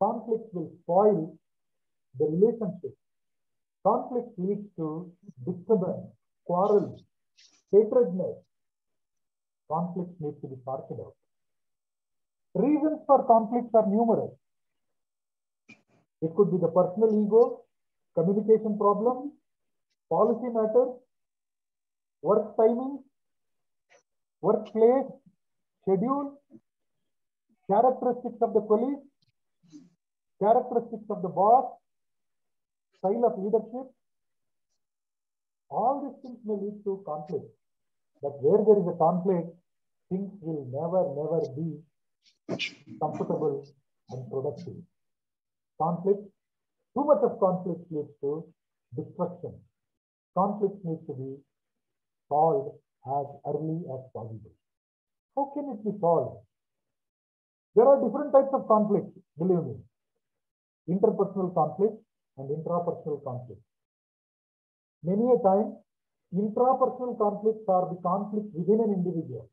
Conflict will spoil the relationship. Conflict leads to disturbance, quarrels, hatredness. Conflict needs to be sorted out. Reasons for conflicts are numerous. It could be the personal ego, communication problems, policy matters, work timing, workplace, schedule, characteristics of the colleague, characteristics of the boss, style of leadership. All these things may lead to conflict. But where there is a conflict, things will never be comfortable and productive. Conflict, too much of conflict leads to destruction. Conflict needs to be solved as early as possible. How can it be solved? There are different types of conflicts, believe me. Interpersonal conflict and intrapersonal conflict. Many a time, intrapersonal conflicts are the conflict within an individual.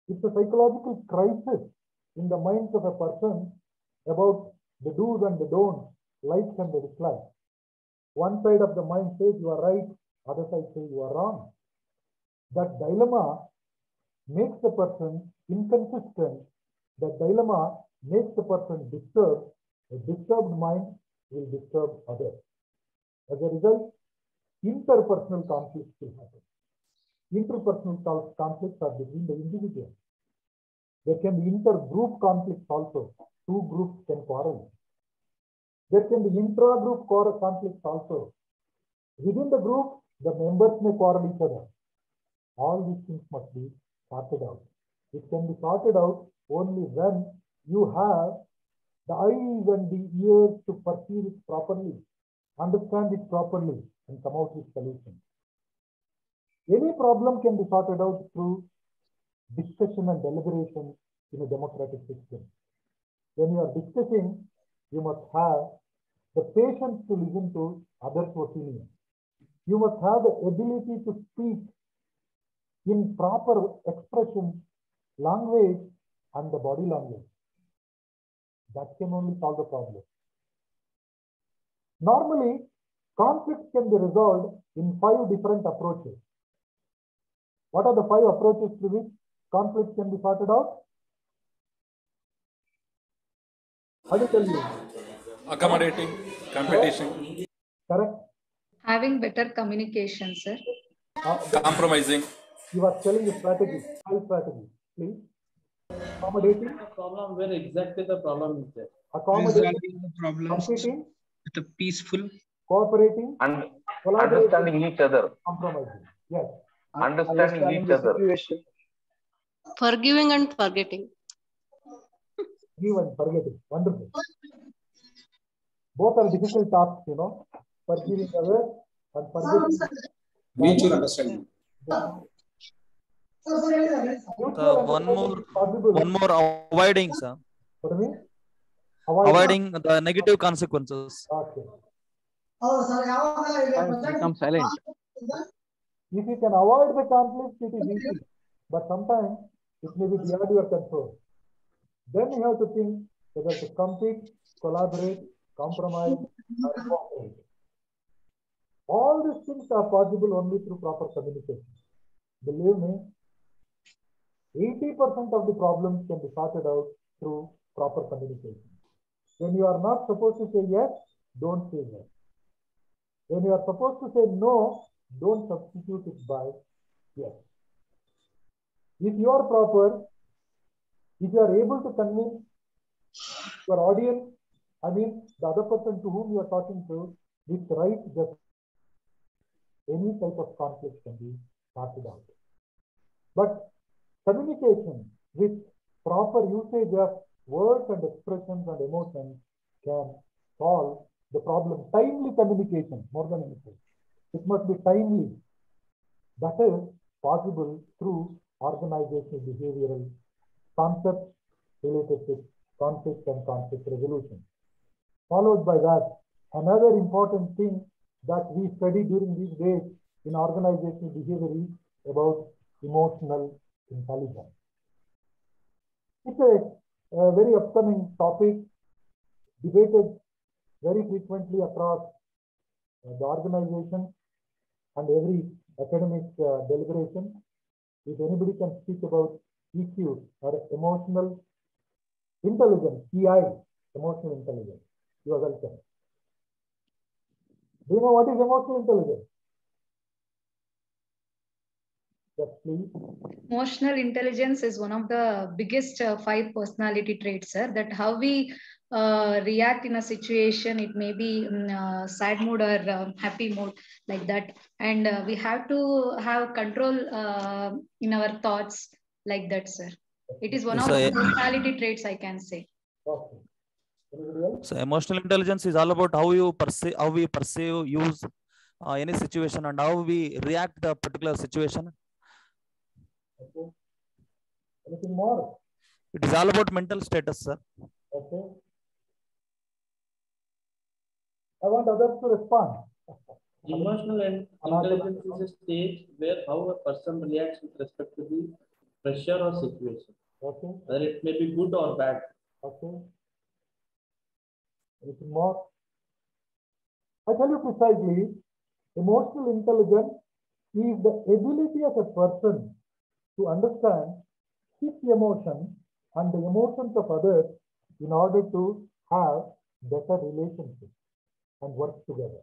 It's a psychological crisis in the minds of a person about the do's and the don'ts, likes and the dislikes. One side of the mind says you are right, other side says you are wrong. That dilemma makes the person inconsistent. That dilemma makes the person disturbed. A disturbed mind will disturb others. As a result, interpersonal conflicts will happen. Interpersonal conflicts are between the individuals. There can be intergroup conflicts also. Two groups can quarrel. There can be intra-group conflicts also. Within the group, the members may quarrel each other. All these things must be sorted out. It can be sorted out only when you have the eyes and the ears to perceive it properly, understand it properly, and come out with solutions. Any problem can be sorted out through discussion and deliberation in a democratic system. When you are discussing, you must have the patience to listen to others' opinions. You must have the ability to speak in proper expression, language, and the body language. That can only solve the problem. Normally, conflicts can be resolved in 5 different approaches. What are the 5 approaches through which conflicts can be sorted out? I will tell you. Accommodating, competition. Correct. Having better communication, sir. Compromising. You are telling the strategy, 5 strategies, please. Accommodating. The problem, where exactly the problem is there? Accommodating. Resolving the problems Competing. with a peaceful. cooperating, and collaborating, understanding each other. compromising. Yes. Understanding each the other. situation. Forgiving and forgetting. Give and forgetting. Wonderful. Both are difficult tasks, you know. Forgiving others and forgetting. Mutual understanding. One more avoiding, sir. Pardon me? Avoiding the negative consequences. Okay. Become silent. If you can avoid the conflict, it is easy. But sometimes it may be beyond your control. Then you have to think whether to compete, collaborate, compromise, or cooperate. All these things are possible only through proper communication. Believe me, 80% of the problems can be sorted out through proper communication. When you are not supposed to say yes, don't say yes. When you are supposed to say no, don't substitute it by yes. If you are proper, if you are able to convince your audience, I mean the other person to whom you are talking to, with right just any type of conflict can be sorted out. But communication with proper usage of words and expressions and emotions can solve the problem. Timely communication, more than anything. It must be timely. That is possible through organizational behavioral concepts related to conflict and conflict resolution. Followed by that, another important thing that we study during these days in organizational behavior is about emotional intelligence. It's a very upcoming topic, debated very frequently across the organization and every academic deliberation. If anybody can speak about EQ or emotional intelligence, EI, emotional intelligence, you are welcome. Do you know what is emotional intelligence? Yes, please. Emotional intelligence is one of the biggest 5 personality traits, sir. That how we react in a situation, it may be sad mood or happy mood, like that. And we have to have control in our thoughts, like that, sir. It is one of the personality traits, I can say. Okay. So emotional intelligence is all about how you perceive, use any situation, and how we react to the particular situation. Okay. Anything more? It is all about mental status, sir. Okay. I want others to respond. Emotional intelligence is a stage where how a person reacts with respect to the pressure or situation. Okay. Whether it may be good or bad. Okay. Anything more? I tell you precisely, emotional intelligence is the ability of a person to understand his emotions and the emotions of others in order to have better relationships and work together.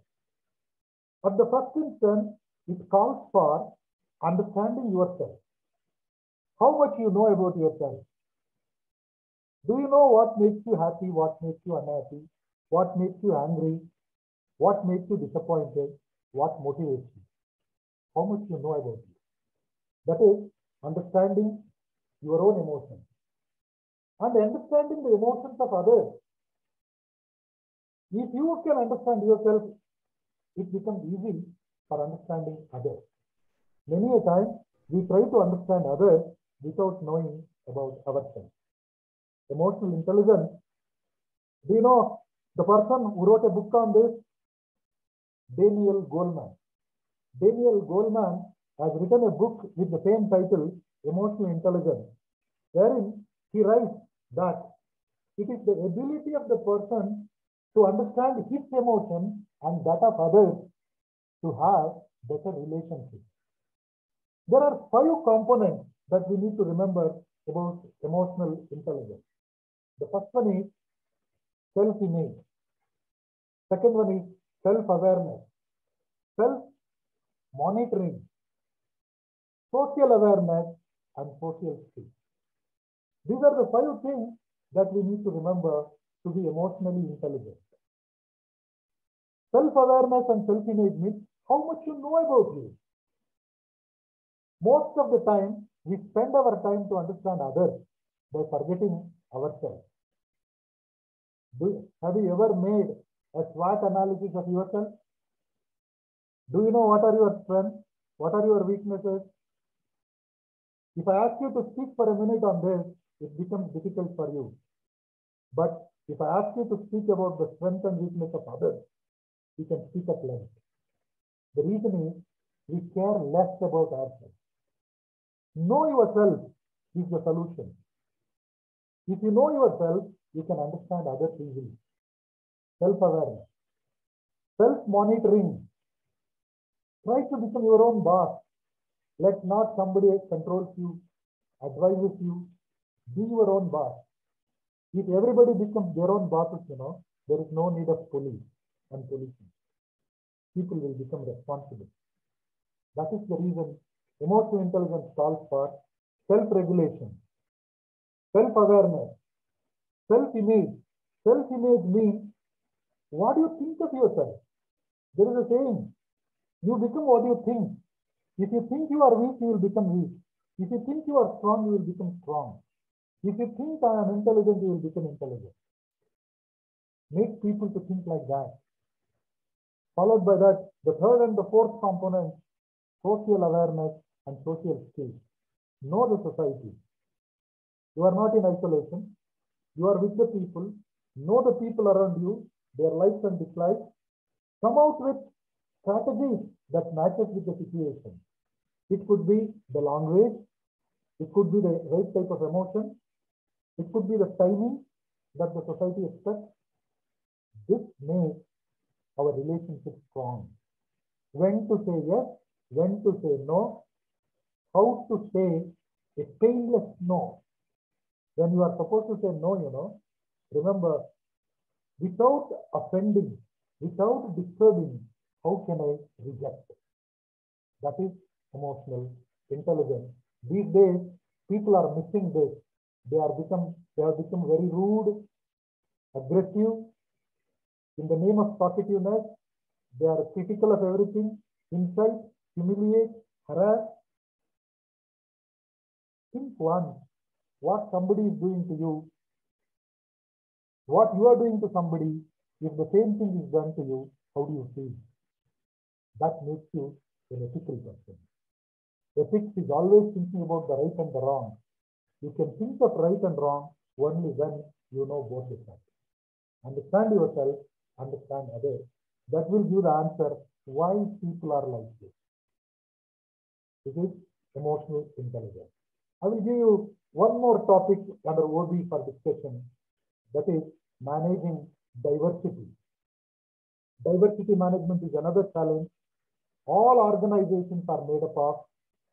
At the first instance, it calls for understanding yourself. How much you know about yourself? Do you know what makes you happy, what makes you unhappy, what makes you angry, what makes you disappointed, what motivates you? How much you know about you? That is understanding your own emotions and understanding the emotions of others. If you can understand yourself, it becomes easy for understanding others. Many a time, we try to understand others without knowing about ourselves. Emotional intelligence. Do you know the person who wrote a book on this? Daniel Goleman. Daniel Goleman has written a book with the same title, Emotional Intelligence, wherein he writes that it is the ability of the person to understand his emotion and that of others to have better relationships. There are 5 components that we need to remember about emotional intelligence. The first one is self-image. Second one is self-awareness, self-monitoring, social awareness, and social skills. These are the 5 things that we need to remember to be emotionally intelligent. Self-awareness and self-image means how much you know about you. Most of the time, we spend our time to understand others by forgetting ourselves. Have you ever made a SWOT analysis of yourself? Do you know what are your strengths? What are your weaknesses? If I ask you to speak for a minute on this, it becomes difficult for you. But if I ask you to speak about the strength and weakness of others, you can speak at length. The reason is we care less about ourselves. Know yourself is the solution. If you know yourself, you can understand others easily. Self-awareness, self-monitoring. Try to become your own boss. Let not somebody else control you, advises you. Be your own boss. If everybody becomes their own bosses, there is no need of police and policing. People will become responsible. That is the reason emotional intelligence calls for self-regulation, self-awareness, self-image. Self-image means what do you think of yourself? There is a saying, you become what you think. If you think you are weak, you will become weak. If you think you are strong, you will become strong. If you think I am intelligent, you will become intelligent. Make people to think like that. Followed by that, the third and the fourth component, social awareness and social skills. Know the society. You are not in isolation. You are with the people. Know the people around you, their likes and dislikes. Come out with strategies that matches with the situation. It could be the language. It could be the right type of emotion. It could be the timing that the society expects. This makes our relationship strong. When to say yes, when to say no, how to say a painless no. When you are supposed to say no, remember, without offending, without disturbing, how can I reject? That is emotional intelligence. These days, people are missing this. They have become very rude, aggressive. In the name of talkativeness, they are critical of everything, insult, humiliate, harass. Think once what somebody is doing to you, what you are doing to somebody. If the same thing is done to you, how do you feel? That makes you an ethical person. Ethics is always thinking about the right and the wrong. You can think of right and wrong only when you know both the sides. Understand yourself, understand others. That will give the answer why people are like this. It is emotional intelligence. I will give you one more topic under OB for discussion. That is managing diversity. Diversity management is another challenge. All organizations are made up of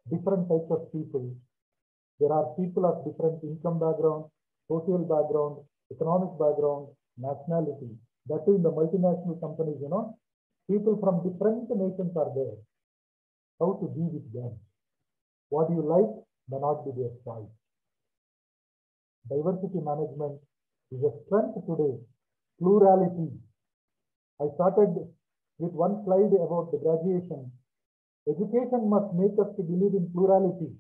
different types of people. There are people of different income background, social background, economic background, nationality. That too in the multinational companies, people from different nations are there. How to be with them? What you like may not be their choice. Diversity management is a strength today. Plurality. I started with one slide about the graduation. Education must make us to believe in plurality.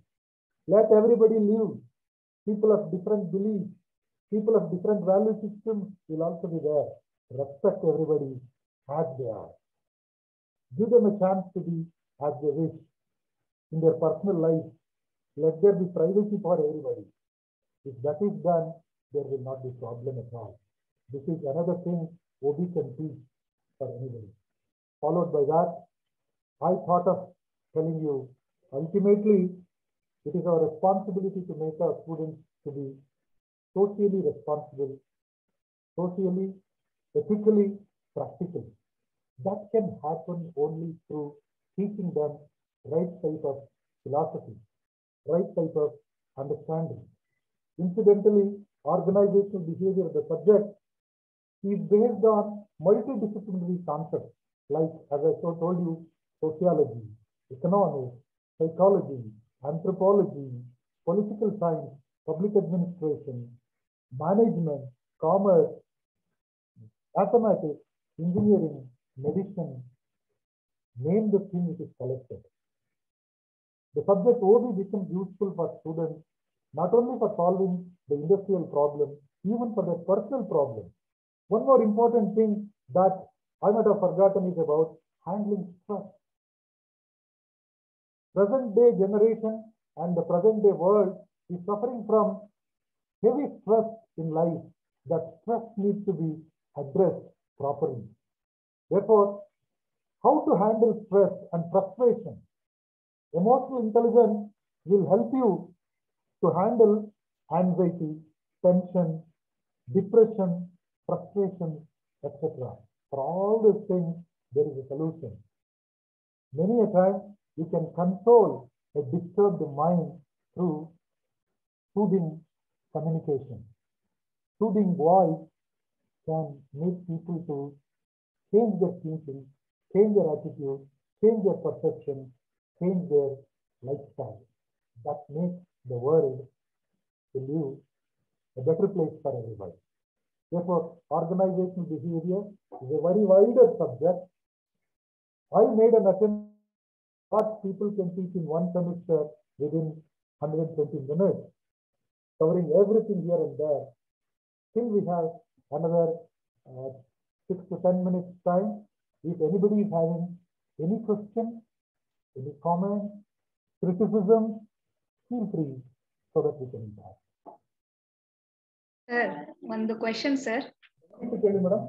Let everybody live. People of different beliefs, people of different value systems will also be there. Respect everybody as they are. Give them a chance to be as they wish in their personal life. Let there be privacy for everybody. If that is done, there will not be problem at all. This is another thing OB can teach for anybody. Followed by that, I thought of telling you, ultimately, it is our responsibility to make our students to be socially responsible, socially, ethically, practical. That can happen only through teaching them right type of philosophy, right type of understanding. Incidentally, organizational behavior, the subject, is based on multidisciplinary concepts like, as I told you, sociology, economics, psychology, anthropology, political science, public administration, management, commerce, mathematics, engineering, medicine, name the thing it is collected. The subject OB becomes useful for students, not only for solving the industrial problem, even for their personal problem. One more important thing that I might have forgotten is about handling stress. Present day generation and the present day world is suffering from heavy stress in life. That stress needs to be addressed properly. Therefore, how to handle stress and frustration? Emotional intelligence will help you to handle anxiety, tension, depression, frustration, etc. For all these things, there is a solution. Many a time, you can console a disturbed mind through soothing communication. Soothing voice can make people to change their thinking, change their attitude, change their perception, change their lifestyle. That makes the world to live a better place for everybody. Therefore, organizational behavior is a very wider subject. I made an attempt what people can teach in one semester within 120 minutes, covering everything here and there. Still, we have another 6 to 10 minutes time. If anybody is having any question, any comment, criticism, feel free so that we can impact. Sir, ಒಂದು question sir. Madam,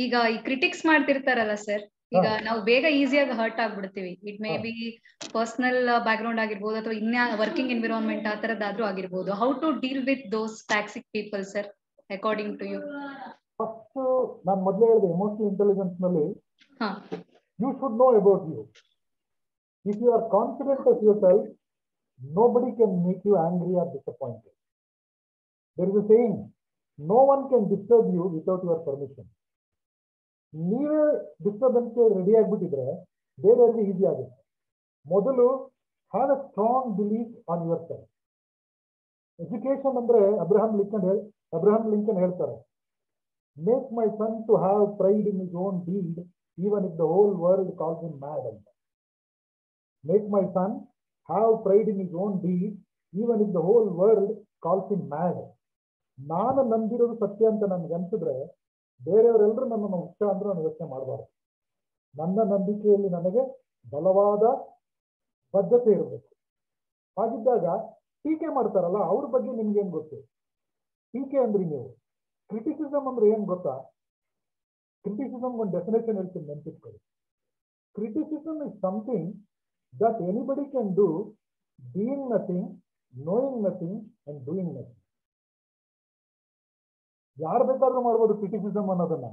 ಈಗ ಈ critics ಮಾಡ್ತಿರ್ತಾರಲ್ಲ sir, ಈಗ ನಾವು ಬೇಗ ಈಸಿಯಾಗಿ hurt ಆಗ್ಬಿಡ್ತೀವಿ. It may be personal background ಆಗಿರ್ಬೋದು ಅಥವಾ ಇನ್ನ ವರ್ಕಿಂಗ್ ಎನ್ವಿರಾನ್ಮೆಂಟ್ ಆ ತರದ್ದಾದ್ರೂ ಆಗಿರ್ಬೋದು. How to deal with those toxic people sir according to you? First ನಾನು ಮೊದಲೇ ಹೇಳಿದೆ, ಎಮೋಷನಲ್ ಇಂಟೆಲಿಜೆನ್ಸ್ ನಲ್ಲಿ you should know about you. If you are confident of yourself, nobody can make you angry or disappointed. There is a saying, no one can disturb you without your permission. ನೀವೇ disturbance ready ಆಗಿಬಿಟ್ಟಿದ್ರೆ ಬೇರೆಯವ್ರಿಗೆ easy ಆಗುತ್ತೆ. ಮೊದಲು have a strong belief on yourself. Education ಅಂದ್ರೆ Abraham Lincoln ಹೇಳ್ತಾರೆ, make my son to have pride in his own deed even if the whole world calls him mad ಅಂತ. Make my son have pride in his own deed even if the whole world calls him mad. ನಾನು ನಂಬಿರೋದು ಸತ್ಯ ಅಂತ ನನಗೆ ಅನ್ಸಿದ್ರೆ ಬೇರೆಯವರೆಲ್ಲರೂ ನನ್ನನ್ನು ಹುಚ್ಚ ಅಂದ್ರೆ ನಾನು ಯೋಚನೆ ಮಾಡಬಾರ್ದು. ನನ್ನ ನಂಬಿಕೆಯಲ್ಲಿ ನನಗೆ ಬಲವಾದ ಬದ್ಧತೆ ಇರಬೇಕು. ಹಾಗಿದ್ದಾಗ ಟೀಕೆ ಮಾಡ್ತಾರಲ್ಲ ಅವ್ರ ಬಗ್ಗೆ ನಿಮ್ಗೇನು ಗೊತ್ತು? ಟೀಕೆ ಅಂದ್ರೆ ನೀವು ಕ್ರಿಟಿಸಿಸಮ್ ಅಂದ್ರೆ ಏನ್ ಗೊತ್ತಾ? ಕ್ರಿಟಿಸಿಸಮ್ ಒಂದು ಡೆಫಿನೇಷನ್ ಹೇಳ್ತೀನಿ, ನೆನಪಿಟ್ಕೊಳ್ಳಿ. Criticism is something that anybody can do, being nothing, knowing nothing and doing nothing. ಯಾರು ಬೇಕಾದ್ರೂ ಮಾಡ್ಬೋದು ಕ್ರಿಟಿಸಿಸಮ್ ಅನ್ನೋದನ್ನ.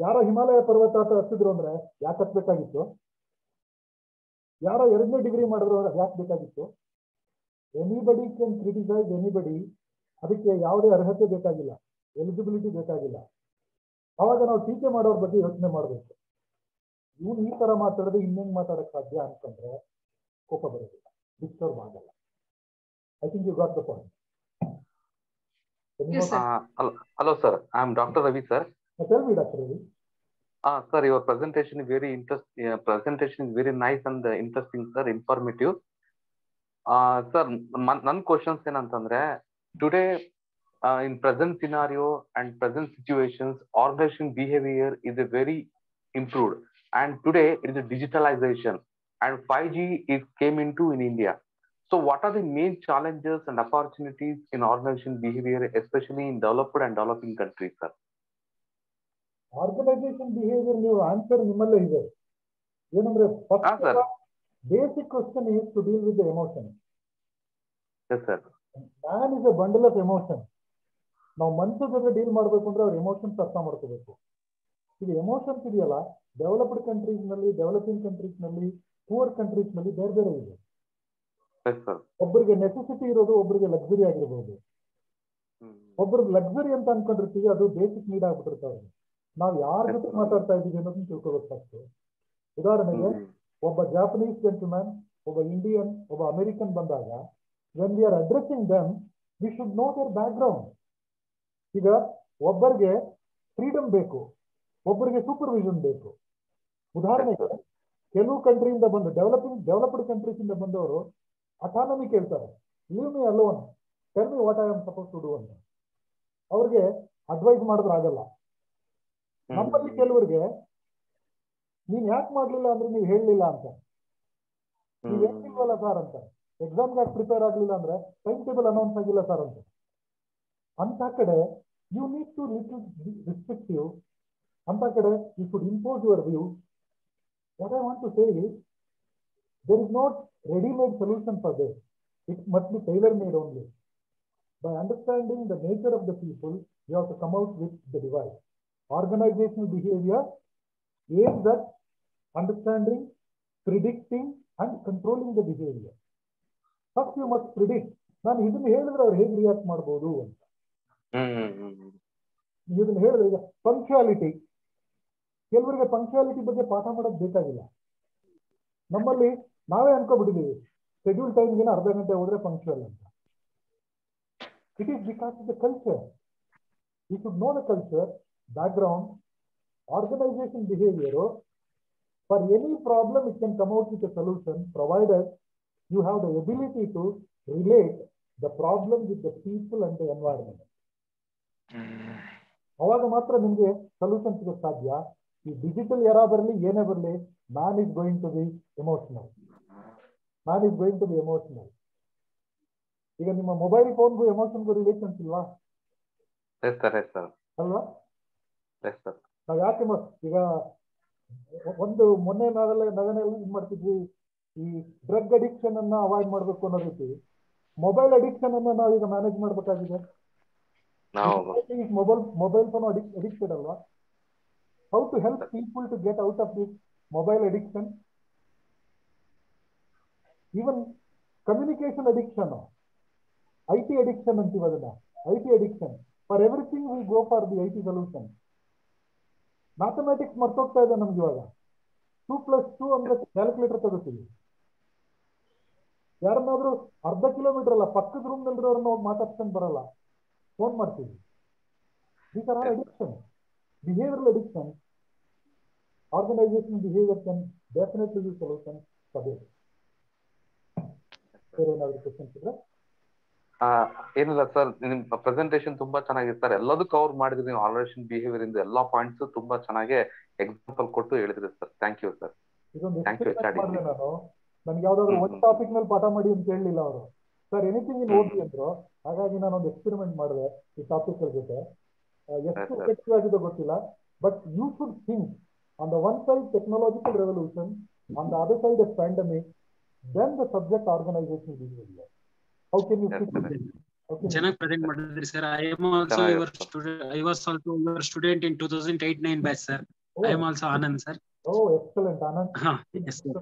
ಯಾರೋ ಹಿಮಾಲಯ ಪರ್ವತ ಹತ್ತಿದ್ರು ಅಂದ್ರೆ ಯಾಕೆ ಹತ್ಬೇಕಾಗಿತ್ತು? ಯಾರೋ 2ನೇ ಡಿಗ್ರಿ ಮಾಡಿದ್ರು ಅಂದ್ರೆ ಯಾಕೆ ಬೇಕಾಗಿತ್ತು? Anybody can criticise anybody. ಅದಕ್ಕೆ ಯಾವುದೇ ಅರ್ಹತೆ ಬೇಕಾಗಿಲ್ಲ, ಎಲಿಜಿಬಿಲಿಟಿ ಬೇಕಾಗಿಲ್ಲ. ಅವಾಗ ನಾವು ಟೀಕೆ ಮಾಡೋರ ಬಗ್ಗೆ ಯೋಚನೆ ಮಾಡಬೇಕು. ಇವನು ಈ ತರ ಮಾತಾಡಿದ್ರೆ ಇನ್ನೇನು ಮಾತಾಡಕ್ ಸಾಧ್ಯ ಅನ್ಕೊಂಡ್ರೆ ಕೋಪ ಬರೋದಿಲ್ಲ, ಡಿಸ್ಟರ್ಬ್ ಆಗಲ್ಲ. I think you got the point. Hello sir, I am Dr. Ravi sir. Tell me, Dr. Ravi. Sir, your presentation is very interesting. Presentation is very nice and interesting sir, informative. Sir, ನನ್ನ questions ಏನಂತಂದ್ರೆ, today in present scenario and present situations, organization behavior is a very improved. And today it is a digitalization and 5G is came into in India. So what are the main challenges and opportunities in organization behavior, especially in developed and developing countries, sir? Organization behavior ನೀವು answer ನಿಮ್ಮಲ್ಲೇ ಇದೆ. ಏನಂದ್ರೆ basic question is to deal with the emotion. Yes sir. Man is a bundle of emotion. ನಾವು ಮನುಷ್ಯ ಜೊತೆ deal ಮಾಡಬೇಕು ಅಂದ್ರೆ ಅವ್ರ ಎಮೋಷನ್ಸ್ ಅರ್ಥ ಮಾಡ್ಕೋಬೇಕು. ಇದು ಎಮೋಷನ್ಸ್ ಇದೆಯಲ್ಲ, ಡೆವಲಪ್ಡ್ ಕಂಟ್ರೀಸ್ ನಲ್ಲಿ, ಡೆವಲಪಿಂಗ್ ಕಂಟ್ರೀಸ್ ನಲ್ಲಿ, ಪೂರ್ ಕಂಟ್ರೀಸ್ ನಲ್ಲಿ ಬೇರೆ ಬೇರೆ ಇದೆ. ಒಬ್ಬರಿಗೆ ನೆಸೆಸಿಟಿ ಇರೋದು ಒಬ್ಬರಿಗೆ ಲಕ್ಸುರಿ ಆಗಿರ್ಬೋದು. ಒಬ್ಬರಿಗೆ ಲಕ್ಸುರಿ ಅಂತ ಅನ್ಕೊಂಡಿರ್ತೀವಿ, ಅದು ಬೇಸಿಕ್ ನೀಡ್ ಆಗ್ಬಿಟ್ಟಿರ್ತಾವೆ. ನಾವು ಯಾರ ಜೊತೆ ಮಾತಾಡ್ತಾ ಇದ್ದೀವಿ ಅನ್ನೋದನ್ನ ತಿಳ್ಕೋಬೇಕಾಗ್ತದೆ. ಉದಾಹರಣೆಗೆ ಒಬ್ಬ ಜಾಪನೀಸ್ ಜೆಂಟಲ್ಮ್ಯಾನ್, ಒಬ್ಬ ಇಂಡಿಯನ್, ಒಬ್ಬ ಅಮೆರಿಕನ್ ಬಂದಾಗ when we are addressing them, we should know their background. ಈಗ ಒಬ್ಬರಿಗೆ ಫ್ರೀಡಮ್ ಬೇಕು, ಒಬ್ಬರಿಗೆ ಸೂಪರ್ವಿಷನ್ ಬೇಕು. ಉದಾಹರಣೆಗೆ ಕೆಲವು ಕಂಟ್ರಿಯಿಂದ ಬಂದು ಡೆವಲಪ್ಡ್ ಕಂಟ್ರೀಸ್ ಇಂದ ಬಂದವರು ಅಟಾನಮಿ ಕೇಳ್ತಾರೆ. Leave me alone, tell me what I am suppose to do ಅಂತ. ಅವ್ರಿಗೆ ಅಡ್ವೈಸ್ ಮಾಡಿದ್ರೆ ಆಗಲ್ಲ. ನಮ್ಮಲ್ಲಿ ಕೆಲವರಿಗೆ ನೀನ್ ಯಾಕೆ ಮಾಡ್ಲಿಲ್ಲ ಅಂದ್ರೆ ನೀವು ಹೇಳಲಿಲ್ಲ ಅಂತ, ನೀವ್ ಹೇಳ್ತಿಲ್ವಲ್ಲ ಸರ್ ಅಂತ, ಎಕ್ಸಾಮ್ಗೆ ಯಾಕೆ ಪ್ರಿಪೇರ್ ಆಗ್ಲಿಲ್ಲ ಅಂದ್ರೆ ಟೈಮ್ ಟೇಬಲ್ ಅನೌನ್ಸ್ ಆಗಿಲ್ಲ ಸರ್ ಅಂತ. ಅಂತ ಕಡೆ you need to little restrictive. ಅಂತ ಕಡೆ you should impose your view. What I want to say is, there is not ready-made solution for this. It must be tailor-made only. By understanding the nature of the people, you have to come out with the device. Organizational behavior aims at understanding, predicting, and controlling the behavior. First, you must predict. ನಾನು ಇದನ್ನು ಹೇಳಿದ್ರೆ ಅವ್ರು ಹೇಗೆ react ಮಾಡ್ಬೋದು ಅಂತ. ಇದನ್ನು ಹೇಳಿದ್ರೆ ಈಗ ಪಂಕ್ಚುಯಾಲಿಟಿ, ಕೆಲವರಿಗೆ ಪಂಕ್ಚುಯಾಲಿಟಿ ಬಗ್ಗೆ ಪಾಠ ಮಾಡೋದು ಬೇಕಾಗಿಲ್ಲ. ನಮ್ಮಲ್ಲಿ ನಾವೇ ಅನ್ಕೋಬಿಟ್ಟಿದ್ದೀವಿ ಶೆಡ್ಯೂಲ್ ಟೈಮ್ಗಿನ ಅರ್ಧ ಗಂಟೆ ಹೋದ್ರೆ ಪಂಕ್ಚುಯಲ್ ಅಂತ. It is because of the culture. You should know the culture, background, organisation behaviour. For any problem it can come out with a solution provided you have the ability to relate the problem with the people and the environment. ಅವಾಗ ಮಾತ್ರ ನಿಮಗೆ solution ಸಿಗೋಕ್ಕೆ ಸಾಧ್ಯ. ಈ digital era ಬರಲಿ ಏನೇ ಬರಲಿ, man is going to be emotional. Man is going to be emotional. ಈಗ ನಿಮ್ಮ ಮೊಬೈಲ್ ಫೋನ್ಗೂ ಎಮೋಷನ್ಗೂ ರಿಲೇಷನ್ಸ್ ಇಲ್ವಾ? ಅಲ್ವಾ? ನಾವು ಯಾಕೆ ಈಗ ಒಂದು ಮೊನ್ನೆ ನಾವೆಲ್ಲ ಏನ್ ಮಾಡ್ತಿದ್ವಿ, ಈ ಡ್ರಗ್ ಅಡಿಕ್ಷನ್ ಅನ್ನ ಅವಾಯ್ಡ್ ಮಾಡ್ಬೇಕು ಅನ್ನೋ ರೀತಿ ಮೊಬೈಲ್ ಅಡಿಕ್ಷನ್ ಅನ್ನ ನಾವೀಗ ಮ್ಯಾನೇಜ್ ಮಾಡ್ಬೇಕಾಗಿದೆ. ಮೊಬೈಲ್ ಫೋನ್ ಅಡಿಕ್ಟೆಡ್ ಅಲ್ವಾ? How to help people to get out of this mobile addiction? Even communication addiction, IT addiction ಅಂತೀವಿ ಅದನ್ನ. IT addiction. For everything we go for the IT solution. Mathematics ಮರ್ತೋಗ್ತಾ ಇದೆ ನಮ್ಗೆ ಇವಾಗ. 2+2 ಅಂದ್ರೆ calculator ತಗೋತೀವಿ. ಯಾರನ್ನಾದ್ರೂ ಅರ್ಧ ಕಿಲೋಮೀಟರ್ ಅಲ್ಲ, ಪಕ್ಕದ ರೂಮ್ ನಲ್ಲಿರೋರನ್ನ ಹೋಗಿ ಮಾತಾಡ್ಸ್ಕೊಂಡು ಬರಲ್ಲ, ಫೋನ್ ಮಾಡ್ತೀವಿ. These are all addiction. Behavioral addiction. Organizational behavior can definitely be solution for this. ಏನಿಲ್ಲ ಸರ್, ನಿಮ್ಮ ಪ್ರೆಸೆಂಟೇಶನ್ ತುಂಬಾ ಚೆನ್ನಾಗಿದೆ ಸರ್. ಎಲ್ಲದೂ ಕವರ್ ಮಾಡಿದ್ರಿ ನೀವು. ಆರ್ಗನೈಸೇಷನ್ ಬಿಹೇವಿಯರ್ ಇಂದ ಎಲ್ಲಾ ಪಾಯಿಂಟ್ಸ್ ತುಂಬಾ ಚೆನ್ನಾಗಿ ಎಕ್ಸಾಂಪಲ್ ಕೊಟ್ಟು ಹೇಳಿದ್ರಿ sir. Thank you sir. Thank you. ನಾನು ನನ್ಗೆ ಯಾವ್ದಾದ್ರು ಒಂದು ಟಾಪಿಕ್ ಮೇಲೆ ಪಾಠ ಮಾಡಿ ಅಂತ ಹೇಳಲಿಲ್ಲ ಅವರು. ಸರ್ ಎನಿಥಿಂಗ್ ಇನ್ ಓದಿ ಅಂದ್ರು. ಹಾಗಾಗಿ ನಾನೊಂದು ಎಕ್ಸ್ಪೆರಿಮೆಂಟ್ ಮಾಡಿದೆ ಈ ಟಾಪಿಕ್ ಜೊತೆ. ಎಷ್ಟು ಎಫೆಕ್ಟಿವ್ ಆಗಿದೆ ಗೊತ್ತಿಲ್ಲ, but you should think on the one side technological revolution, on the other side a pandemic, then the subject organizational behavior. How can you fit it? Janak present madadri sir. I am also your student. I was also your student in 2008-9 batch sir. I am also Anand sir. Oh, excellent Anand. Yes sir.